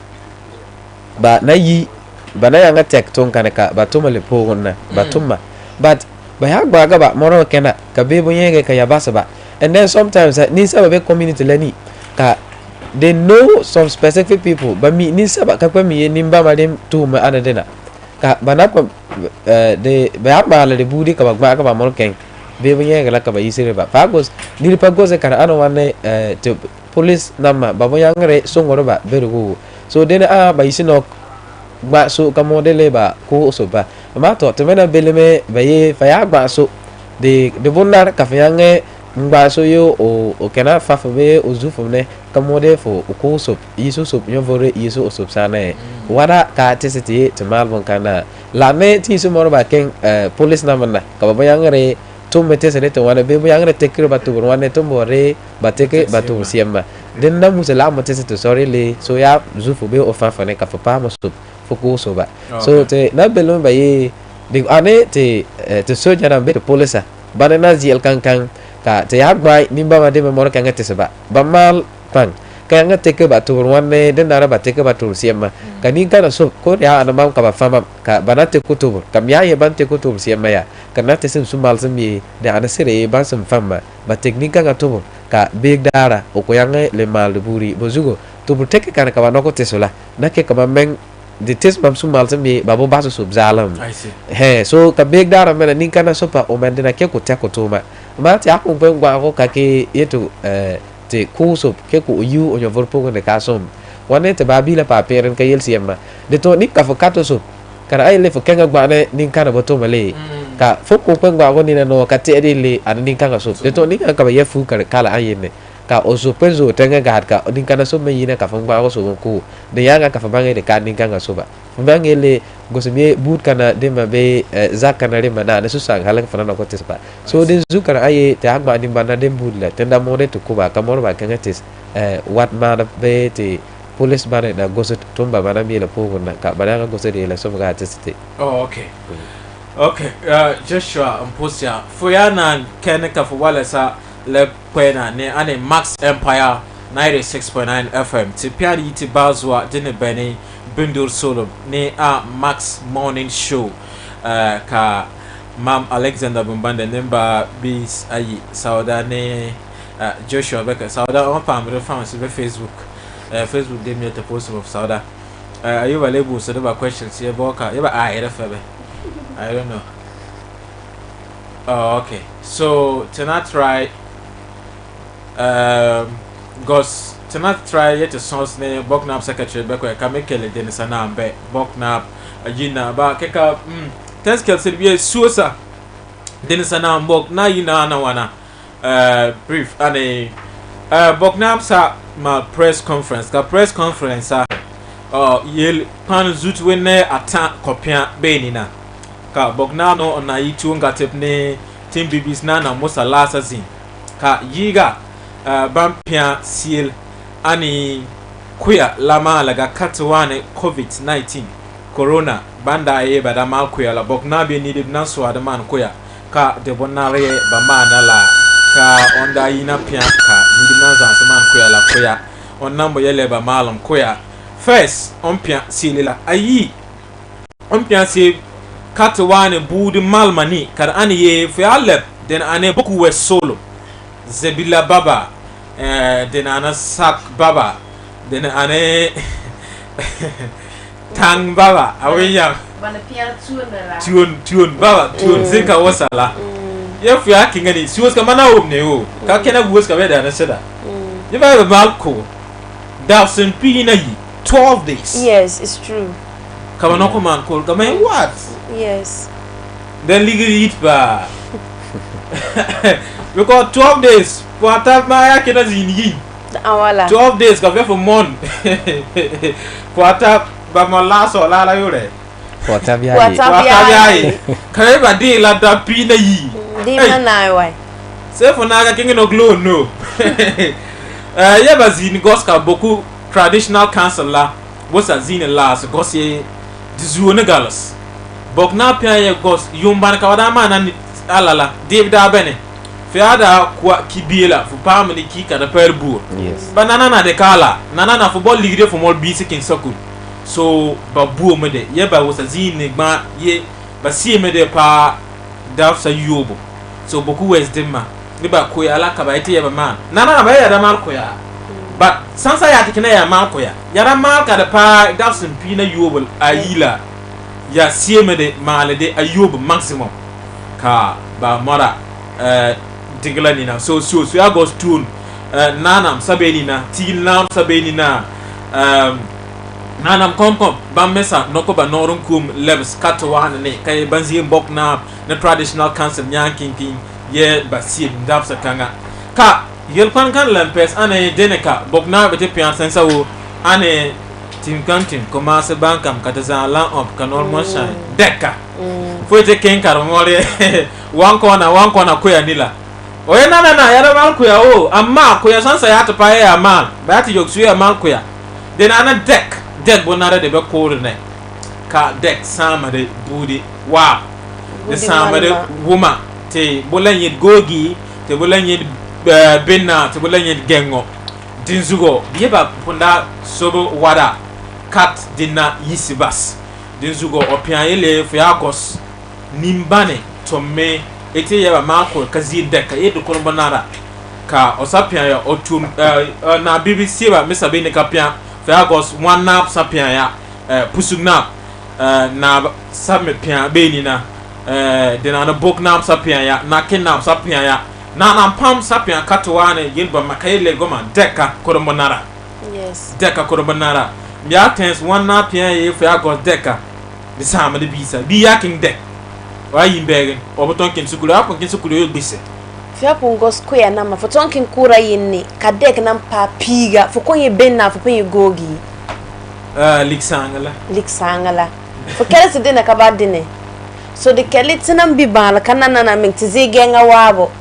ba na yi ba na yang tek ton kan ka batum le pogon na batuma but ba ga ba moro kana ka be bonye ka ya basa ba and then sometimes ni sabe community lani ka they know some specific people but me ni saba ka kwa mi nimba madem tu ma ana dena ka banapa de ba ma la de budi ka ba mol ken be bunye ga la ka ba yisire ba pagos ni pagos ka ana wane to police nama ba boya ngare so ngoro ba berugo so dena ba yisino ba so ka modele ba ko so ba ma to mena beleme ba ye fa ya ba so de bonar ka fa yange ngba so yo o kana fa fa be o zufu ne kamode fo ko so yiso so nyovore yiso so sana wada ka tesete te malbon kana la me ti so moro ba ken police na manna ka ba yangare to mete sene to wada be yangare tekir batu wane to more ba teke batu siamba den na musala mo tesete sorry le so ya zufu be o fa fa ne ka fa pa mo so fo ko so ba so te na belo ba ye de ane te so jana be police ba na zi el kan ka te agbai nimba made me moro kanga teseba bamal pang kanga teke batur wanne den dara bateke batur siema kani kana so ko ya ana mam ka ba fama ka banate kutubur kam ya ye bante kutubur siema ya kana tesim sumal sami da ana sire ban sam fama ba teknika ga tubur ka big dara o ko yanga le mal buri bozugo tubur teke kana ka banoko tesola nake ka meng de tes mam sumal sami babo baso sub zalam he so ka big dara mena ninkana sopa o mendena ke ko teko tuma ma ti akun pen gwa ko kake yetu te kusup ke ku yu onyo vorpo ne kasom wane te babila pa peren ka yel siema de to nik ka fokato so kara ai le fokenga gwa ne nin kana boto male ka foko pen gwa ko ni no ka te le an nin kana so de to nik ka ba yefu kala ayene ka oso penzo tenga gad ka nin kana so me yina ka fon gwa ko so ku de yanga ka fa bange de ka nin kana so ba bange le gosme boot kana de mabe zakana re mana ne susang halang fana ko tes ba so de zukara aye te agba ni bana de boot la tenda more to kuba kamor ba kanga tes what man be te police bane da goset tumba bana mi la pogo na ka bana goset ile so ga tesite. Oh, okay. Okay, Joshua Mposia Foyana Keneka for Walesa Le Pena ne ane Maxx Empire 96.9 FM Tipiani iti bazwa dine bene Bindul Solo ne a Maxx Morning Show ka Mam Alexander Bumbande nemba bis ayi sauda ne Joshua Becker sauda on pam reference be Facebook Facebook dem yet post of sauda you were able to do questions here boka you I don't know. Oh, okay. So tonight try Gos tonight try yet a son's name Boknap secretary Bekwe Kamekele Denisana Be Boknap Ajina ba keka Teskel Sylvia Susa Denisana Bok na yina na wana brief ane Boknap sa ma press conference press conference yel pan zut wene ata kopia benina ka Bognano on na yitu ngatep ne team bibis na mosa lasa zin ka yiga bampia seal ani kuya lama laga katwane COVID-19 corona banda ye badama kuya la Bogna be ni na so adaman kuya ka de bonare ba mana la ka onda yina pia ka ni na za man kuya la kuya on nambo yele ba malum kuya first on pia seal la ayi on pia seal katwane budi malmani kar ani ye fi alep den ane boku we solo zebila baba den ana sak baba den ane tang baba awiya bana pia tuon baba tuon zika wasala ye fi akingani siwos ka mana omne o ka kena buwos ka weda na seda ye ba balko dawson pina yi 12 days. Yes, it's true. Come on, come on, call. Come on, what? Yes. Then legally eat ba. Because 12 days. What have my akina zini? 12 days. Come for month. What have ba malasa or la yore? What have you? Can I be la da pina yi? Demon na why? Say for naga king no glow no. Yeba zini goska boku traditional council la. What's a zine last gosse dizuone galas bokna pia ye gos yumban ka wada mana alala David abene fiada kwa kibila fu pamni kika na perbu yes banana na de kala nana na football league for more basic in soccer so babu mede ye ba what's a zine gba ye ba si mede pa dafsa yobo so boku wisdom ma ni ba ko ya ala ka ba ite ye ba man nana na ba ya da mal ko ya but sansa ya tikina ya malko ya yara malka da pa dafsin pina yobul ayila ya sieme de malade ayob maximum ka ba mara digla ni na so ya goes tune nanam sabeni na tilnam sabeni na nanam kom ba mesa noko ba norun kum lebs katwa ne kay banzi mbok na traditional council nyankin ye ba sim dafsa kanga ka yel kan lampes ane deneka bokna bete pian sensa wo ane tim kantin commence bankam kataza lan op kanol motion deka foi te ken karomore wan kona koya nila oye na yara mal koya o amma koya sansa ya ta paye amal ba ta yoksu ya mal koya den ana dek bonare de be korne ka dek sama de budi wa de sama de wuma te bolan yit gogi te bolan yit benna to bolenye gengo dinzugo bieba punda sobo wada kat dinna yisibas dinzugo opian ele fiagos nimbane tomme ete yeba mako kazi deka yedu kono banara ka osapian ya otum na BBC ba mesa bene kapian fiagos wanna sapian ya pusugna na samme pian benina dina na bokna sapian ya na kenna sapian ya na pam sapia katwane yelba makayele goma deka koromonara yes deka koromonara mia tens one na pia ye fa go deka de sama de bisa bi yaking dek wa yimbegen obotonkin sukulu apon kin sukulu yo bise fia pongo square na mafotonkin kura yinni ka dek na papiga fokonye benna fopenye gogi liksangala fokere se dena ka badine so de kele tinam bi bala kanana na mentize genga wabo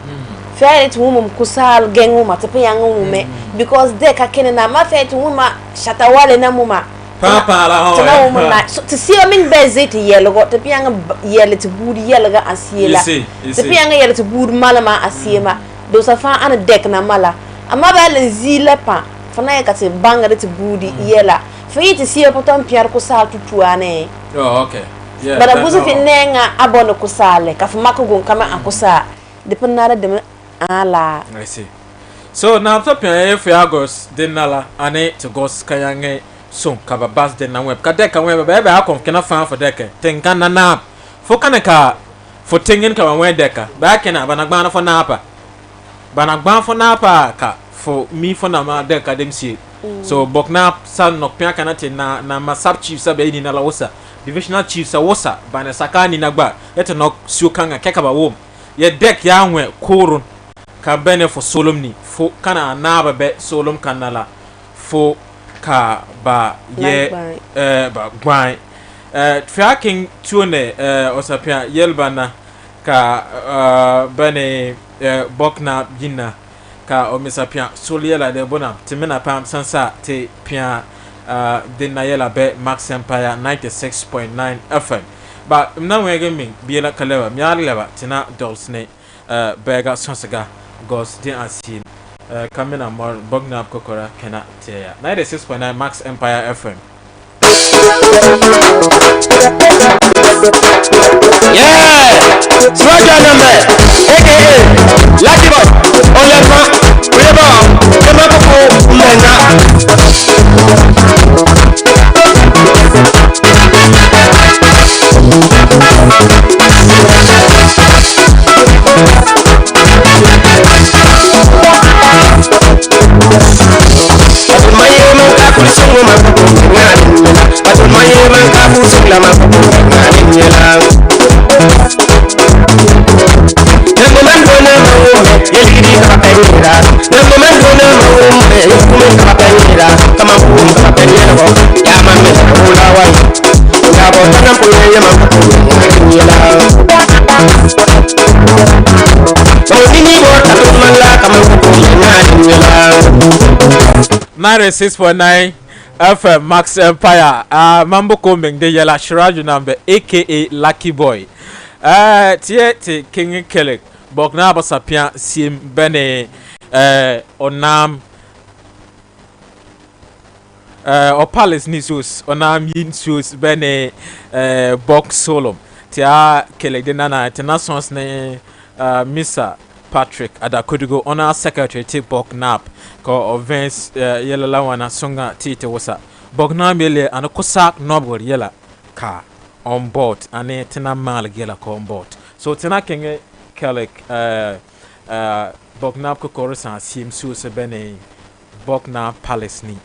Fair to woman kusal gang woman to pay young woman because they can na ma fair to woman shatawale na muma. Papa la woman to see a min bezit yellow got to piang yellow to good yellow and siela. The piang yellow to good malama asiema. Those are far and a deck na mala. A mother zilepa for night at a banger to booty yella. For you to see a potom piar kusal to tuane. Oh, okay. Yeah. But I was in Nenga abono kusale, Kafamaku come and kusa. Dependana de ala. I see. So now top if Agos denala ane to gos kayange so kaba bas den na web kadeka web bebe akom kena fan for deke tenka na nap for kaneka for tingen ka wen deka ba kena banagba for napa banagba for napa ka for me for na ma deka dem si so bokna san nok pia kana te na ma sub chief sa be ni na la wosa divisional chief sa wosa bana sakani na gba et nok su kanga keka ba wom ye dek ya nwe korun ka bene for solomni fo kana na ba be solom kanala fo ka ba ye ba gwan tracking tune osapia yelbana ka bene bokna jinna ka omisapia soliela de bona timena pam sansa te pia de na yela be Maxx Empire 96.9 FM ba mna wege min biela kalewa myaleva tina dolsne bega sonsaga gos din asin kamena more bogna kokora kena teya 96.9 Maxx Empire FM. Yeah, Swagger number, aka Lucky Boy, Olema, Reba, Kemako, Mena. Nine 6.9 FM Maxx Empire. Mambo coming the yellow Shiraju number, aka Lucky Boy. Tie King Kelek. Bogna Basapia Sim Bene Onam or Palace Nisus Onam Yinsus Bene Box Solom. Tia Kelek de Nana Tenasons ne Mr. Patrick Adakudugo on our secretary take Bognap ko Vince yella lawana songa tite wasa Bogna mele and kosak noble yella ka on board and tena mal yella ko on board so tena kenge Kelek Bognap ko korisa sim su se bene Bogna Palace ni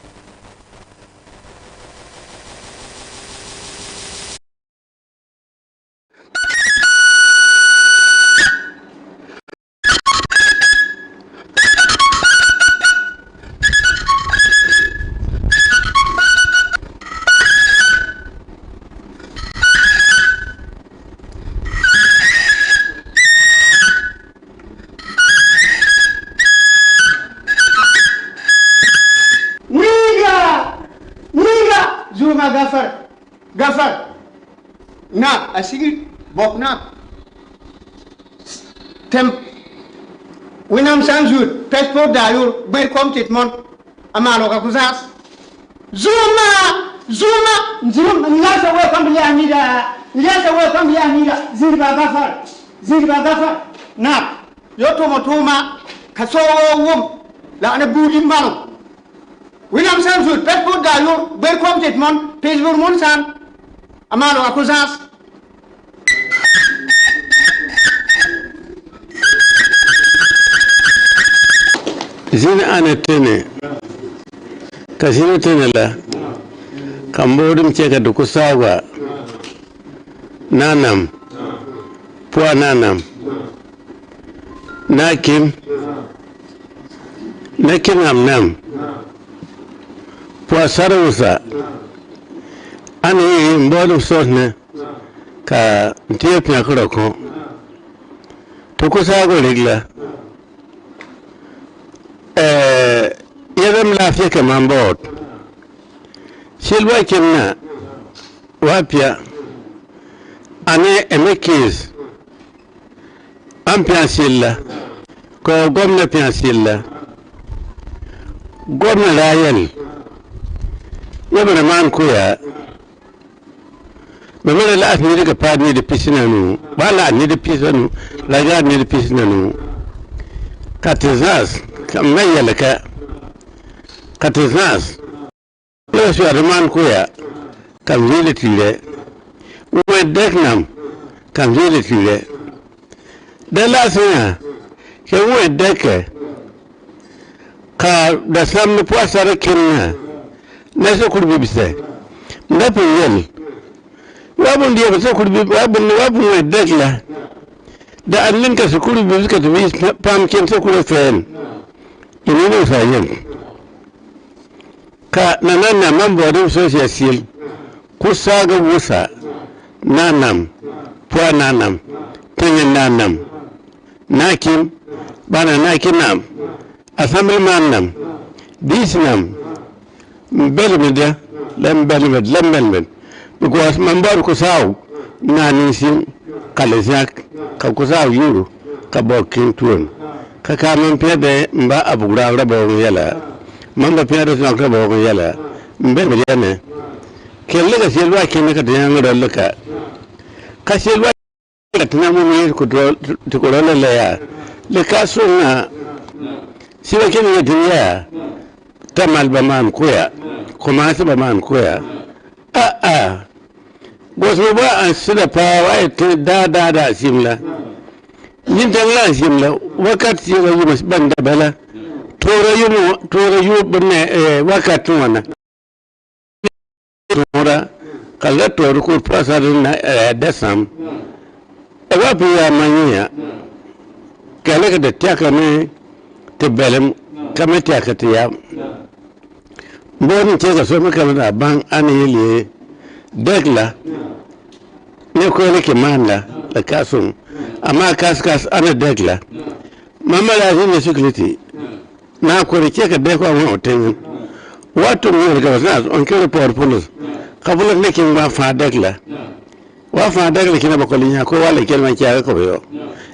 Gafar na asigi bok na tem winam sanjur passport dayur ber komtit mon amalo ka kuzas zuma nilasa we kambi amida zirba gafar na yoto motuma kasowo wum la ana budi malo winam sanjur passport dayur ber komtit mon passport mon san amalo akuzas zina anatene kasino tenela kambodum cheka dukusawa nanam pua nanam nakim amnam pua sarawusa ani mbodum sosne ka ntiyo pia kuroko tukusago ligla Africa man board. Silver Kemna, Wapia, Ane Emekis, Ampian Silla, Ko Gomna Piansilla, Gomna Lion, Yabana man Kuya, Mamma last needed a part near the Piscinanu, while I need a Piscinu, like I need a Piscinanu. Catizas, come Mayalaka, Catizas. Plus, you are the man queer, come really to there. We went decknam, come really to there. The last year, he went decker. Car, the sum the poor Sarah Kenya. Never could be said. Never will. Wabun the ever could be Wabun with deckler. The Atlantis could be visited to his pumpkin so could a friend. In any way, ka nanana mambo wadum social seal kusaga wusa nanam pwa nanam tenyen nanam nakim bana nakinam assemblyman nam disnam belmeda lembelmed because mambo kusaw nanisim kalezak ka kusaw yuru ka bokin tuon ka kamen pede mba abugura rabo yala Mamba Pierre not about yellow, Baby Yane. Can look at Silva can look at the young look at Casilva at Namu could to Corona Lea. The castle Silva can get in there. Tamal Baman queer, Commerce Baman queer. Was over and sit a power da similar. Nintan similar, what at you must bend the bella. Tora yu bene wakatuna tora kala toru ku prasad na desam wapi ya mania kala ka de tiaka ne te belem kama tiaka te ya bon te ga so maka na ban anile degla ne ko ne ke manda la kasun ama kaskas ana degla mama la ni security na ko ke ka de ko won hotel wato mo ga nas on ke report police kabula ne kin ba fa dagla wa fa dagla kina ba ko linya ko wala kel man kiya ko yo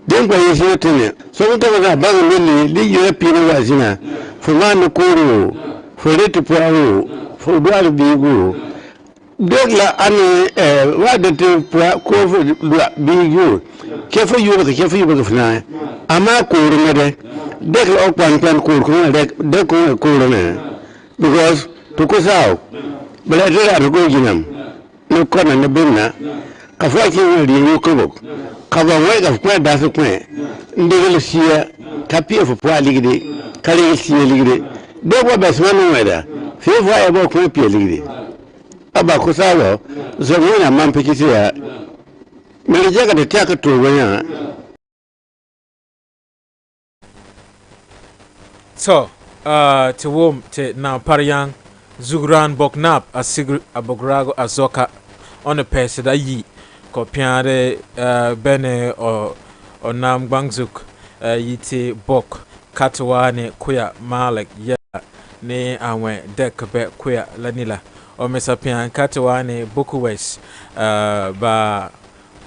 den ko yi shi tene so mun ta ba ba ne li yo pina wa zina fo man ko ro fo retu poaro fo duar bigu dagla ani wa de te ko fo bigu ke fo yo ba fina ama ko ro ne de dagla o pan ko ko de ko ne because to ko saw bala dira to go jinam no kona na binna ka fa ki wuri yo ko ka ba wai ka kwa da su kwa ndegel siya ka pie fo kwa ligide ka le siya ligide do ko basman wada fe fo ya ba ko pie ligide aba ko sawo zo wona man pe kisiya me je ka de ta ka to wanya so to wom te na paryang Zugran Boknap asigri abogrago azoka on a pese da yi ko piare bene o nam bangzuk yiti bok katwane kuya malek ya ne anwe dekbe kuya lanila o mesapian katwane bokuwes ba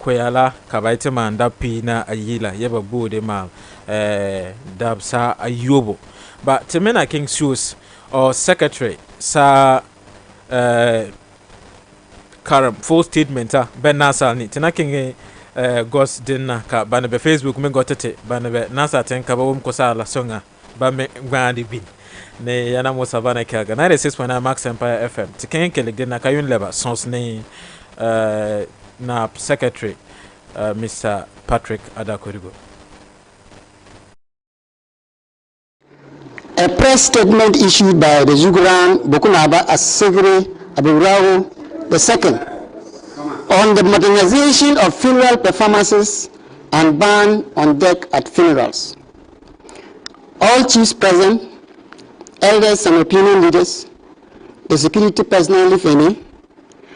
kuya la kabaite man da pina ayila yeba bude mal dabsa ayobo but temena king shoes or secretary sa karam full statement ben nasa ni tena king gos dinna ka bana be Facebook me gotete bana be nasa ten ka bawum ko sala songa ba me gbandi bin ne yana mo sabana kaga 96.9 Maxx Empire FM tiken kele dinna ka yun leba sons ne na secretary Mr. Patrick Adakorigo. A press statement issued by the Zugran Bokunaba Asegre Aburawo II on the modernization of funeral performances and ban on death at funerals. All chiefs present, elders and opinion leaders, the security personnel, if any,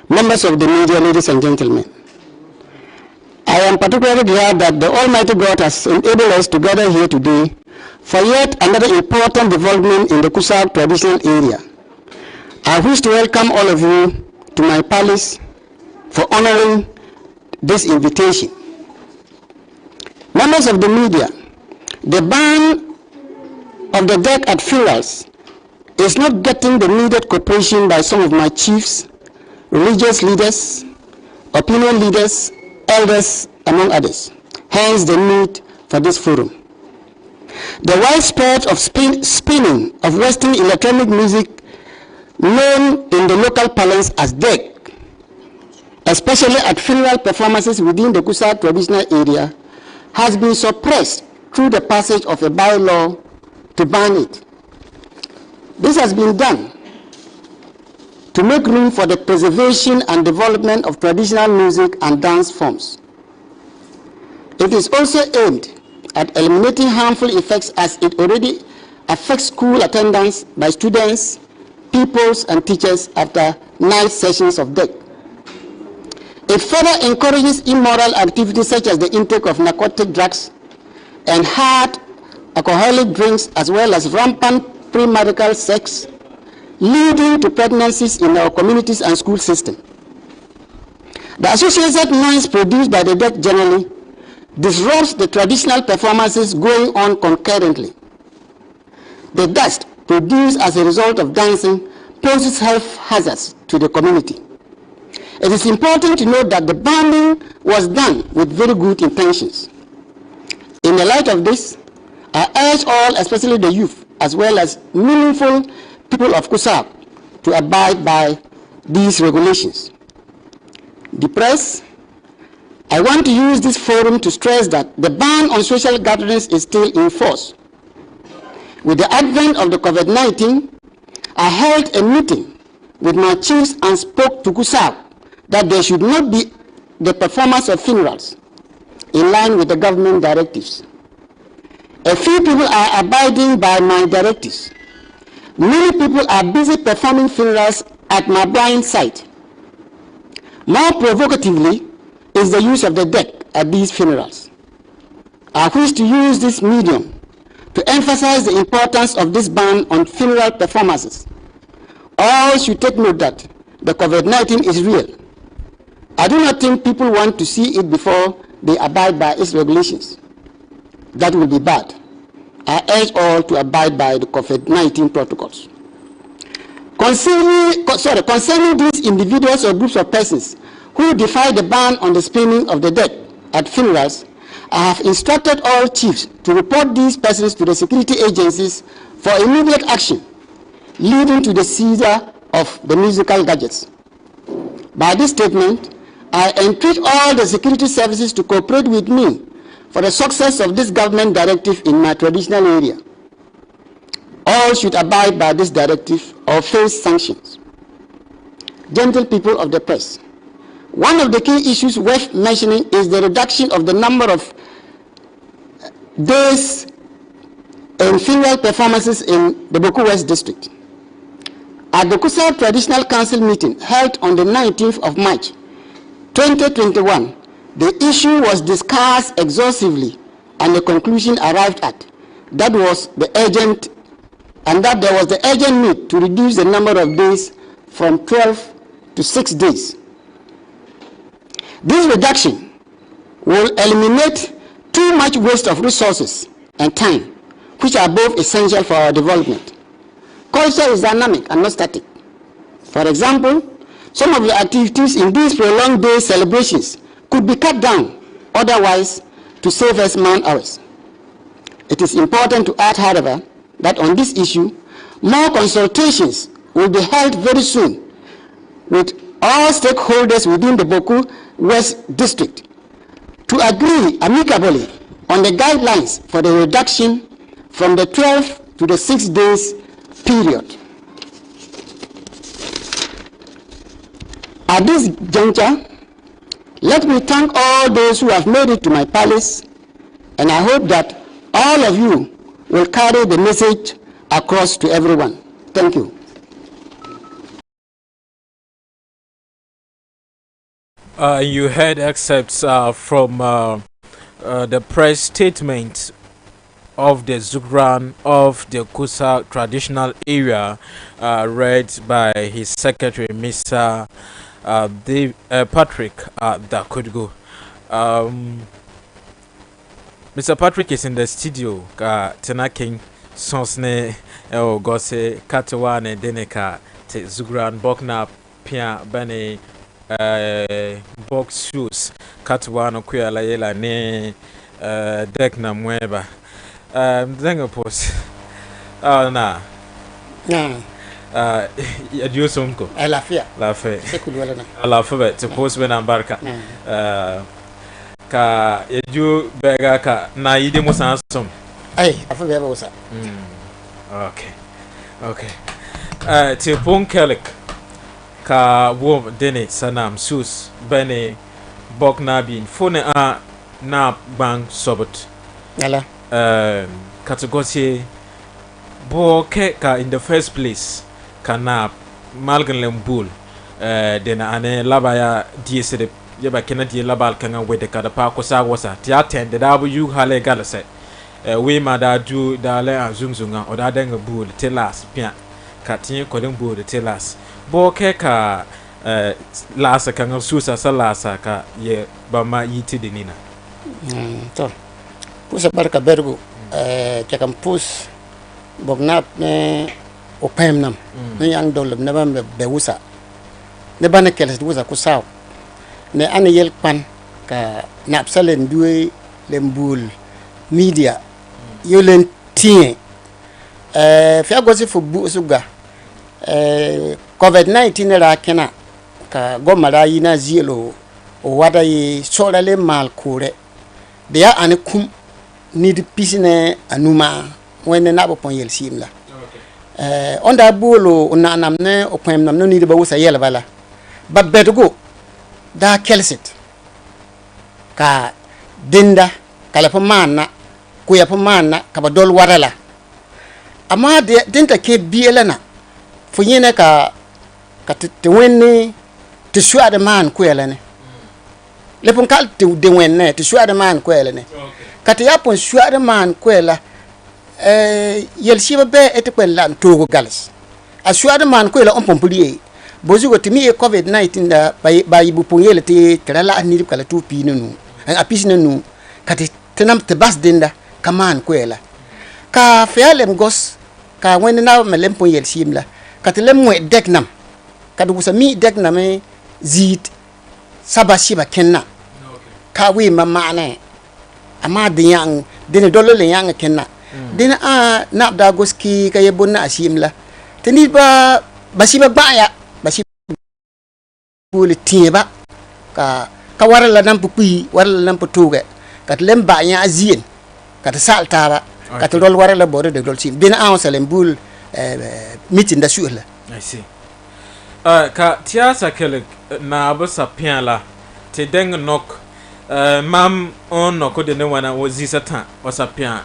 members of the media, ladies and gentlemen. I am particularly glad that the Almighty God has enabled us to gather here today for yet another important development in the Kusab traditional area. I wish to welcome all of you to my palace for honoring this invitation. Members of the media, the ban of the deck at funerals is not getting the needed cooperation by some of my chiefs, religious leaders, opinion leaders, elders, among others. Hence the need for this forum. The widespread of spinning of Western electronic music known in the local parlance as deck, especially at funeral performances within the Kusa traditional area, has been suppressed through the passage of a bylaw to ban it. This has been done to make room for the preservation and development of traditional music and dance forms. It is also aimed at eliminating harmful effects as it already affects school attendance by students, pupils, and teachers after night sessions of deck. It further encourages immoral activities such as the intake of narcotic drugs and hard alcoholic drinks, as well as rampant premarital sex, leading to pregnancies in our communities and school system. The associated noise produced by the deck generally disrupts the traditional performances going on concurrently. The dust produced as a result of dancing poses health hazards to the community. It is important to note that the banning was done with very good intentions. In the light of this, I urge all, especially the youth, as well as meaningful people of Kusab, to abide by these regulations. The press, I want to use this forum to stress that the ban on social gatherings is still in force. With the advent of the COVID-19, I held a meeting with my chiefs and spoke to Kusab that there should not be the performance of funerals in line with the government directives. A few people are abiding by my directives. Many people are busy performing funerals at my blind site. More provocatively is the use of the deck at these funerals. I wish to use this medium to emphasize the importance of this ban on funeral performances. All should take note that the COVID-19 is real. I do not think people want to see it before they abide by its regulations. That will be bad. I urge all to abide by the COVID-19 protocols. Concerning these individuals or groups of persons who defy the ban on the spinning of the dead at funerals, I have instructed all chiefs to report these persons to the security agencies for immediate action, leading to the seizure of the musical gadgets. By this statement, I entreat all the security services to cooperate with me for the success of this government directive in my traditional area. All should abide by this directive or face sanctions. Gentle people of the press, one of the key issues worth mentioning is the reduction of the number of days in funeral performances in the Boku West district. At the Kusab Traditional Council meeting held on the 19th of March 2021, the issue was discussed exhaustively and the conclusion arrived at that there was the urgent need to reduce the number of days from 12 to 6 days. This reduction will eliminate too much waste of resources and time, which are both essential for our development. Culture is dynamic and not static. For example, some of the activities in these prolonged day celebrations could be cut down otherwise to save us man-hours. It is important to add, however, that on this issue, more consultations will be held very soon with all stakeholders within the Boku West District to agree amicably on the guidelines for the reduction from the 12 to the 6 days period. At this juncture, let me thank all those who have made it to my palace, and I hope that all of you will carry the message across to everyone. Thank you. You heard excerpts from the press statement of the Zugran of the Kusa traditional area, read by his secretary, Mr. Patrick Dakudgo. Mr. Patrick is in the studio. Tena King Sonsne Gose Katawane Deneka te Zugran Bokna Pia Bane box shoes Katawana Kuya Layela ne deck na mweba. Zenga post. Oh na. Adieu sonko. La fia. La fe. C'est cool voilà. La fe te post ben embarka. Ka adieu bega ka na ide mo sansom. Ay, afa beba usa. Okay. Te pon kelik ka wo dene sanam sus bene bok na bin fone a na bang sobot. Yala. Kategorie boke ka in the first place kana malgan lembul dena ane labaya diesede yeba kenadi labal kanga wede kada pa ko sa wasa ti attend da bu yu hale galase we ma da du da le azungzunga o da denga bul telas pia ka tin ko den bul telas boke ka lasa kanga susa salasa ka ye bama yiti denina to pusa barka bergo cakam pus bognap ne o pemnam ne yang dolum ne bam be wusa ne bana keles wusa ku saw ne an yel pan ka nap salen duwe lembul media yolen tien fi agosi fu bu suga covid-19 ra kena ka gomara yina zielo o wada yi sorale mal kure biya an kum ni de pisine anuma wenne nabo pon yel simla onda bolo nanam ne o pem nam no ni de bawusa yel bala babbedugo da kelsit ka dinda kala po manna kuya po manna ka ba dol warala ama de dinta ke bielana fo yene ka te wenni te shuade man kuya ne le pon kal te de wenne te shuade man kuya ne kati yapon shuade man kwela yel shiba be ete kwela ntogo galas a shuade man kwela on pompuli bozugo timi covid-19 da ba yibu pongele te trala ni kala tu pinunu a pisinu kati tenam te bas dinda kaman kwela ka fialem gos ka wenne na melem pon yel shimla kati lemwe deknam kadu gusa mi deknam zit sabashiba kenna ka wi mamane ama de yang dene dolo le yang kenna dene a nabda goski kay bonna asimla teni ba basiba baya basiba bul tieba ka warala nam pui warala nam putuge kat lemba ya azien kat saltara kat dol warala bodo de dol sim dene a salem bul meeting da suula I see ka tiasa kele na abasa piala te deng nok mam on no ko de ne wana wozi satan wasapia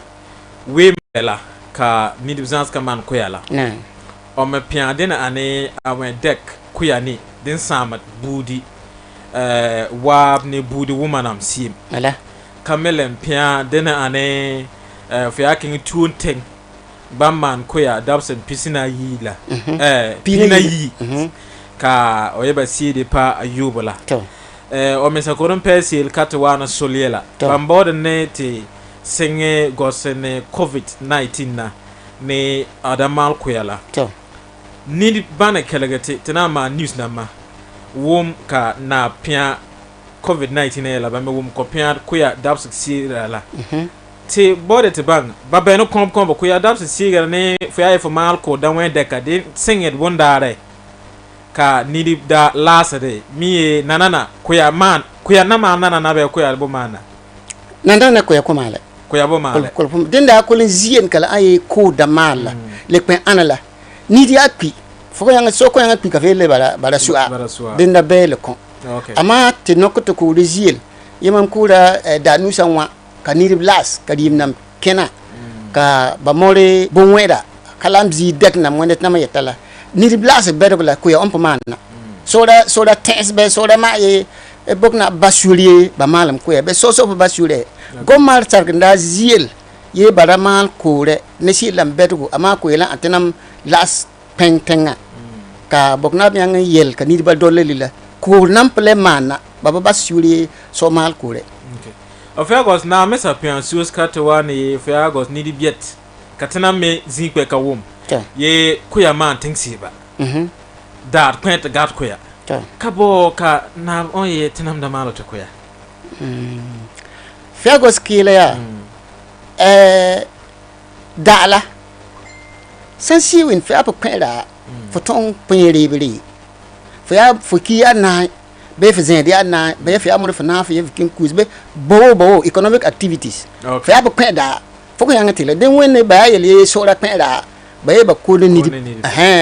we mela ka miduzans ka man ko yala na o me pia de na ane awen deck ko yani den samat budi wa ne budi woman am sim ala kamelen pia de na ane fi akin tunteng bamman ko ya dabsen pisina yila pina yi ka oyeba si de pa ayubala to o mesa koron pesil katwana soliela bamboda neti senge gosene covid-19 na ne adamal kuyala to ni bana kelegete tena ma news na ma wom ka na pia covid-19 la ba me wom ko pia kuya dabs sirala te bode te bang ba be no kom kuya dabs sirala ne fya for mal ko dan wen deka de singed wondare ka nidi da lasade mi nanana kuya man kuya na man nana be kuya bo mana nandana kuya ko mala kuya bo mala ko dinda ko len zien kala ay ko da mala le pen anala nidi api fo ko yanga so ko yanga pi ka vele bara su'a dinda be le kon okay ama te nokoto ko le zien yemam kura da nusanwa ka nidi blas ka dimnam kena ka ba more bonweda kalam zi dek na monet na mayetala nidi blas bedogla kuya on pomana soda tens be soda ma e bokna basurier ba malam kuya be so basure go mar targanda ziel ye baramal kore ne si lam betugo ama ko ela atenam las pentenga ka bokna yang yel ka ni ba dolle lila ko nam ple mana baba basuri so mal kore okay of August na mesa pian sus katwa ne of August ni di biet katena me zinkwe ka wom ye kuya man tinsiba dar kwent gat kuya kabo ka na onye tinam da malo to kuya Fiagos kile ya dala sansi win fi apa kwera foton pnyeri biri fi ya fuki ana be fi zende ana be fi amur fi na fi kin kuz be bo economic activities fi apa kwera foko yang tile den wenne ba yele sora kwera ba ko ni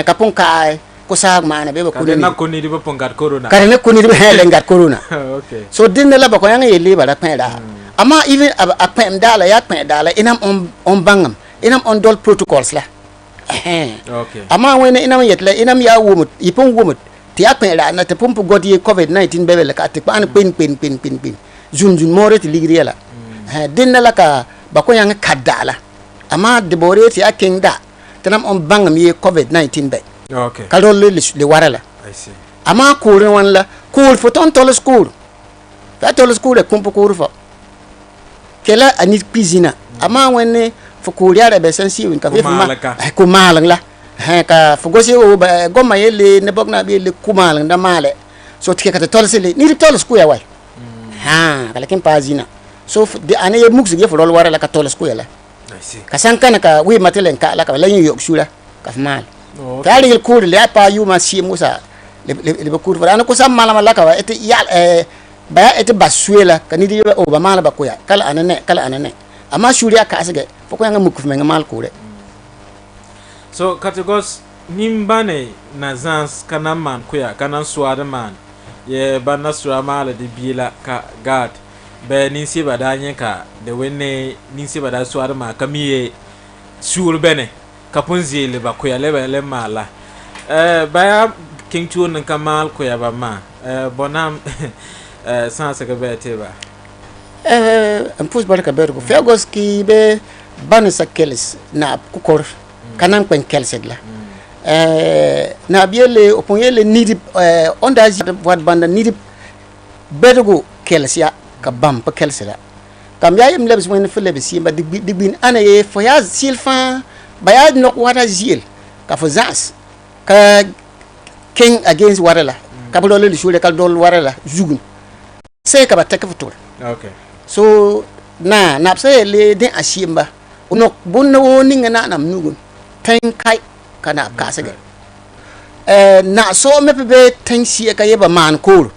kapon kai ko sa mana be ba ko ni na ko ni ba pongat corona kare ne ko ni be hele ngat corona okay so din la ba ko yang yele ba kwera ama even a pem dala ya pem dala inam on bangam inam on dol protocols la okay ama wena inam yetle inam ya wumut ipon wumut ti ya pem la na te pumpu godi covid-19 bebel ka te pan pin zun more ti ligri la din la ka ba ko yang kadala ama de bore ti ya kingda tanam on bangam ye covid-19 be okay ka dol le warala I see ama ko wan la ko foton tol school ta tol school e kumpu ko fo kela anit cuisine ama wenne fo ko riara be sensi win ka fe ma ko malang la ka fo gosi o ba goma yele ne bogna be le kumalang da male so tike ka tol sele ni tol sku ya wai kala kin pazina so de ane ye mux ge fo lol wara la ka tol sku ya la ka sankana ka wi matelen ka la ka la yin yok shura ka mal ta ri ko le pa yu ma si musa le ko fo ana ko sam mala la ka wa ete ya ba ete basuela kanidi o ba mala ba koya kala anane ama shuria ka asige foko yanga mukuf menga mal kure so kategos nimbane na zans kana man koya kana suada man ye bana suara mala de bila ka god be ninsi badanye ka de wenne ninsi bada suada ma kamiye sur bene kapunzi le ba koya le mala ba king tune kamal koya ba ma bonam sans que bete ba un pouce barka bergo Fiagos ki be ban sa kelis na kukor kanan pen kelsed la na biele oponyele nidi ondaji wat banda nidi bergo kelsia ka bam pa kelseda kam ya yim lebs mo fele be simba digbin ana ye foya silfa bayad nok wata zil ka fo zas ka king against warala ka bolo le shule ka dol warala jugun sai ka batta ka futur okay so na sai le den ashimba uno bunno ninga na nam nugun tan kai kana ka sege na so me be tan shi ka yeba man ko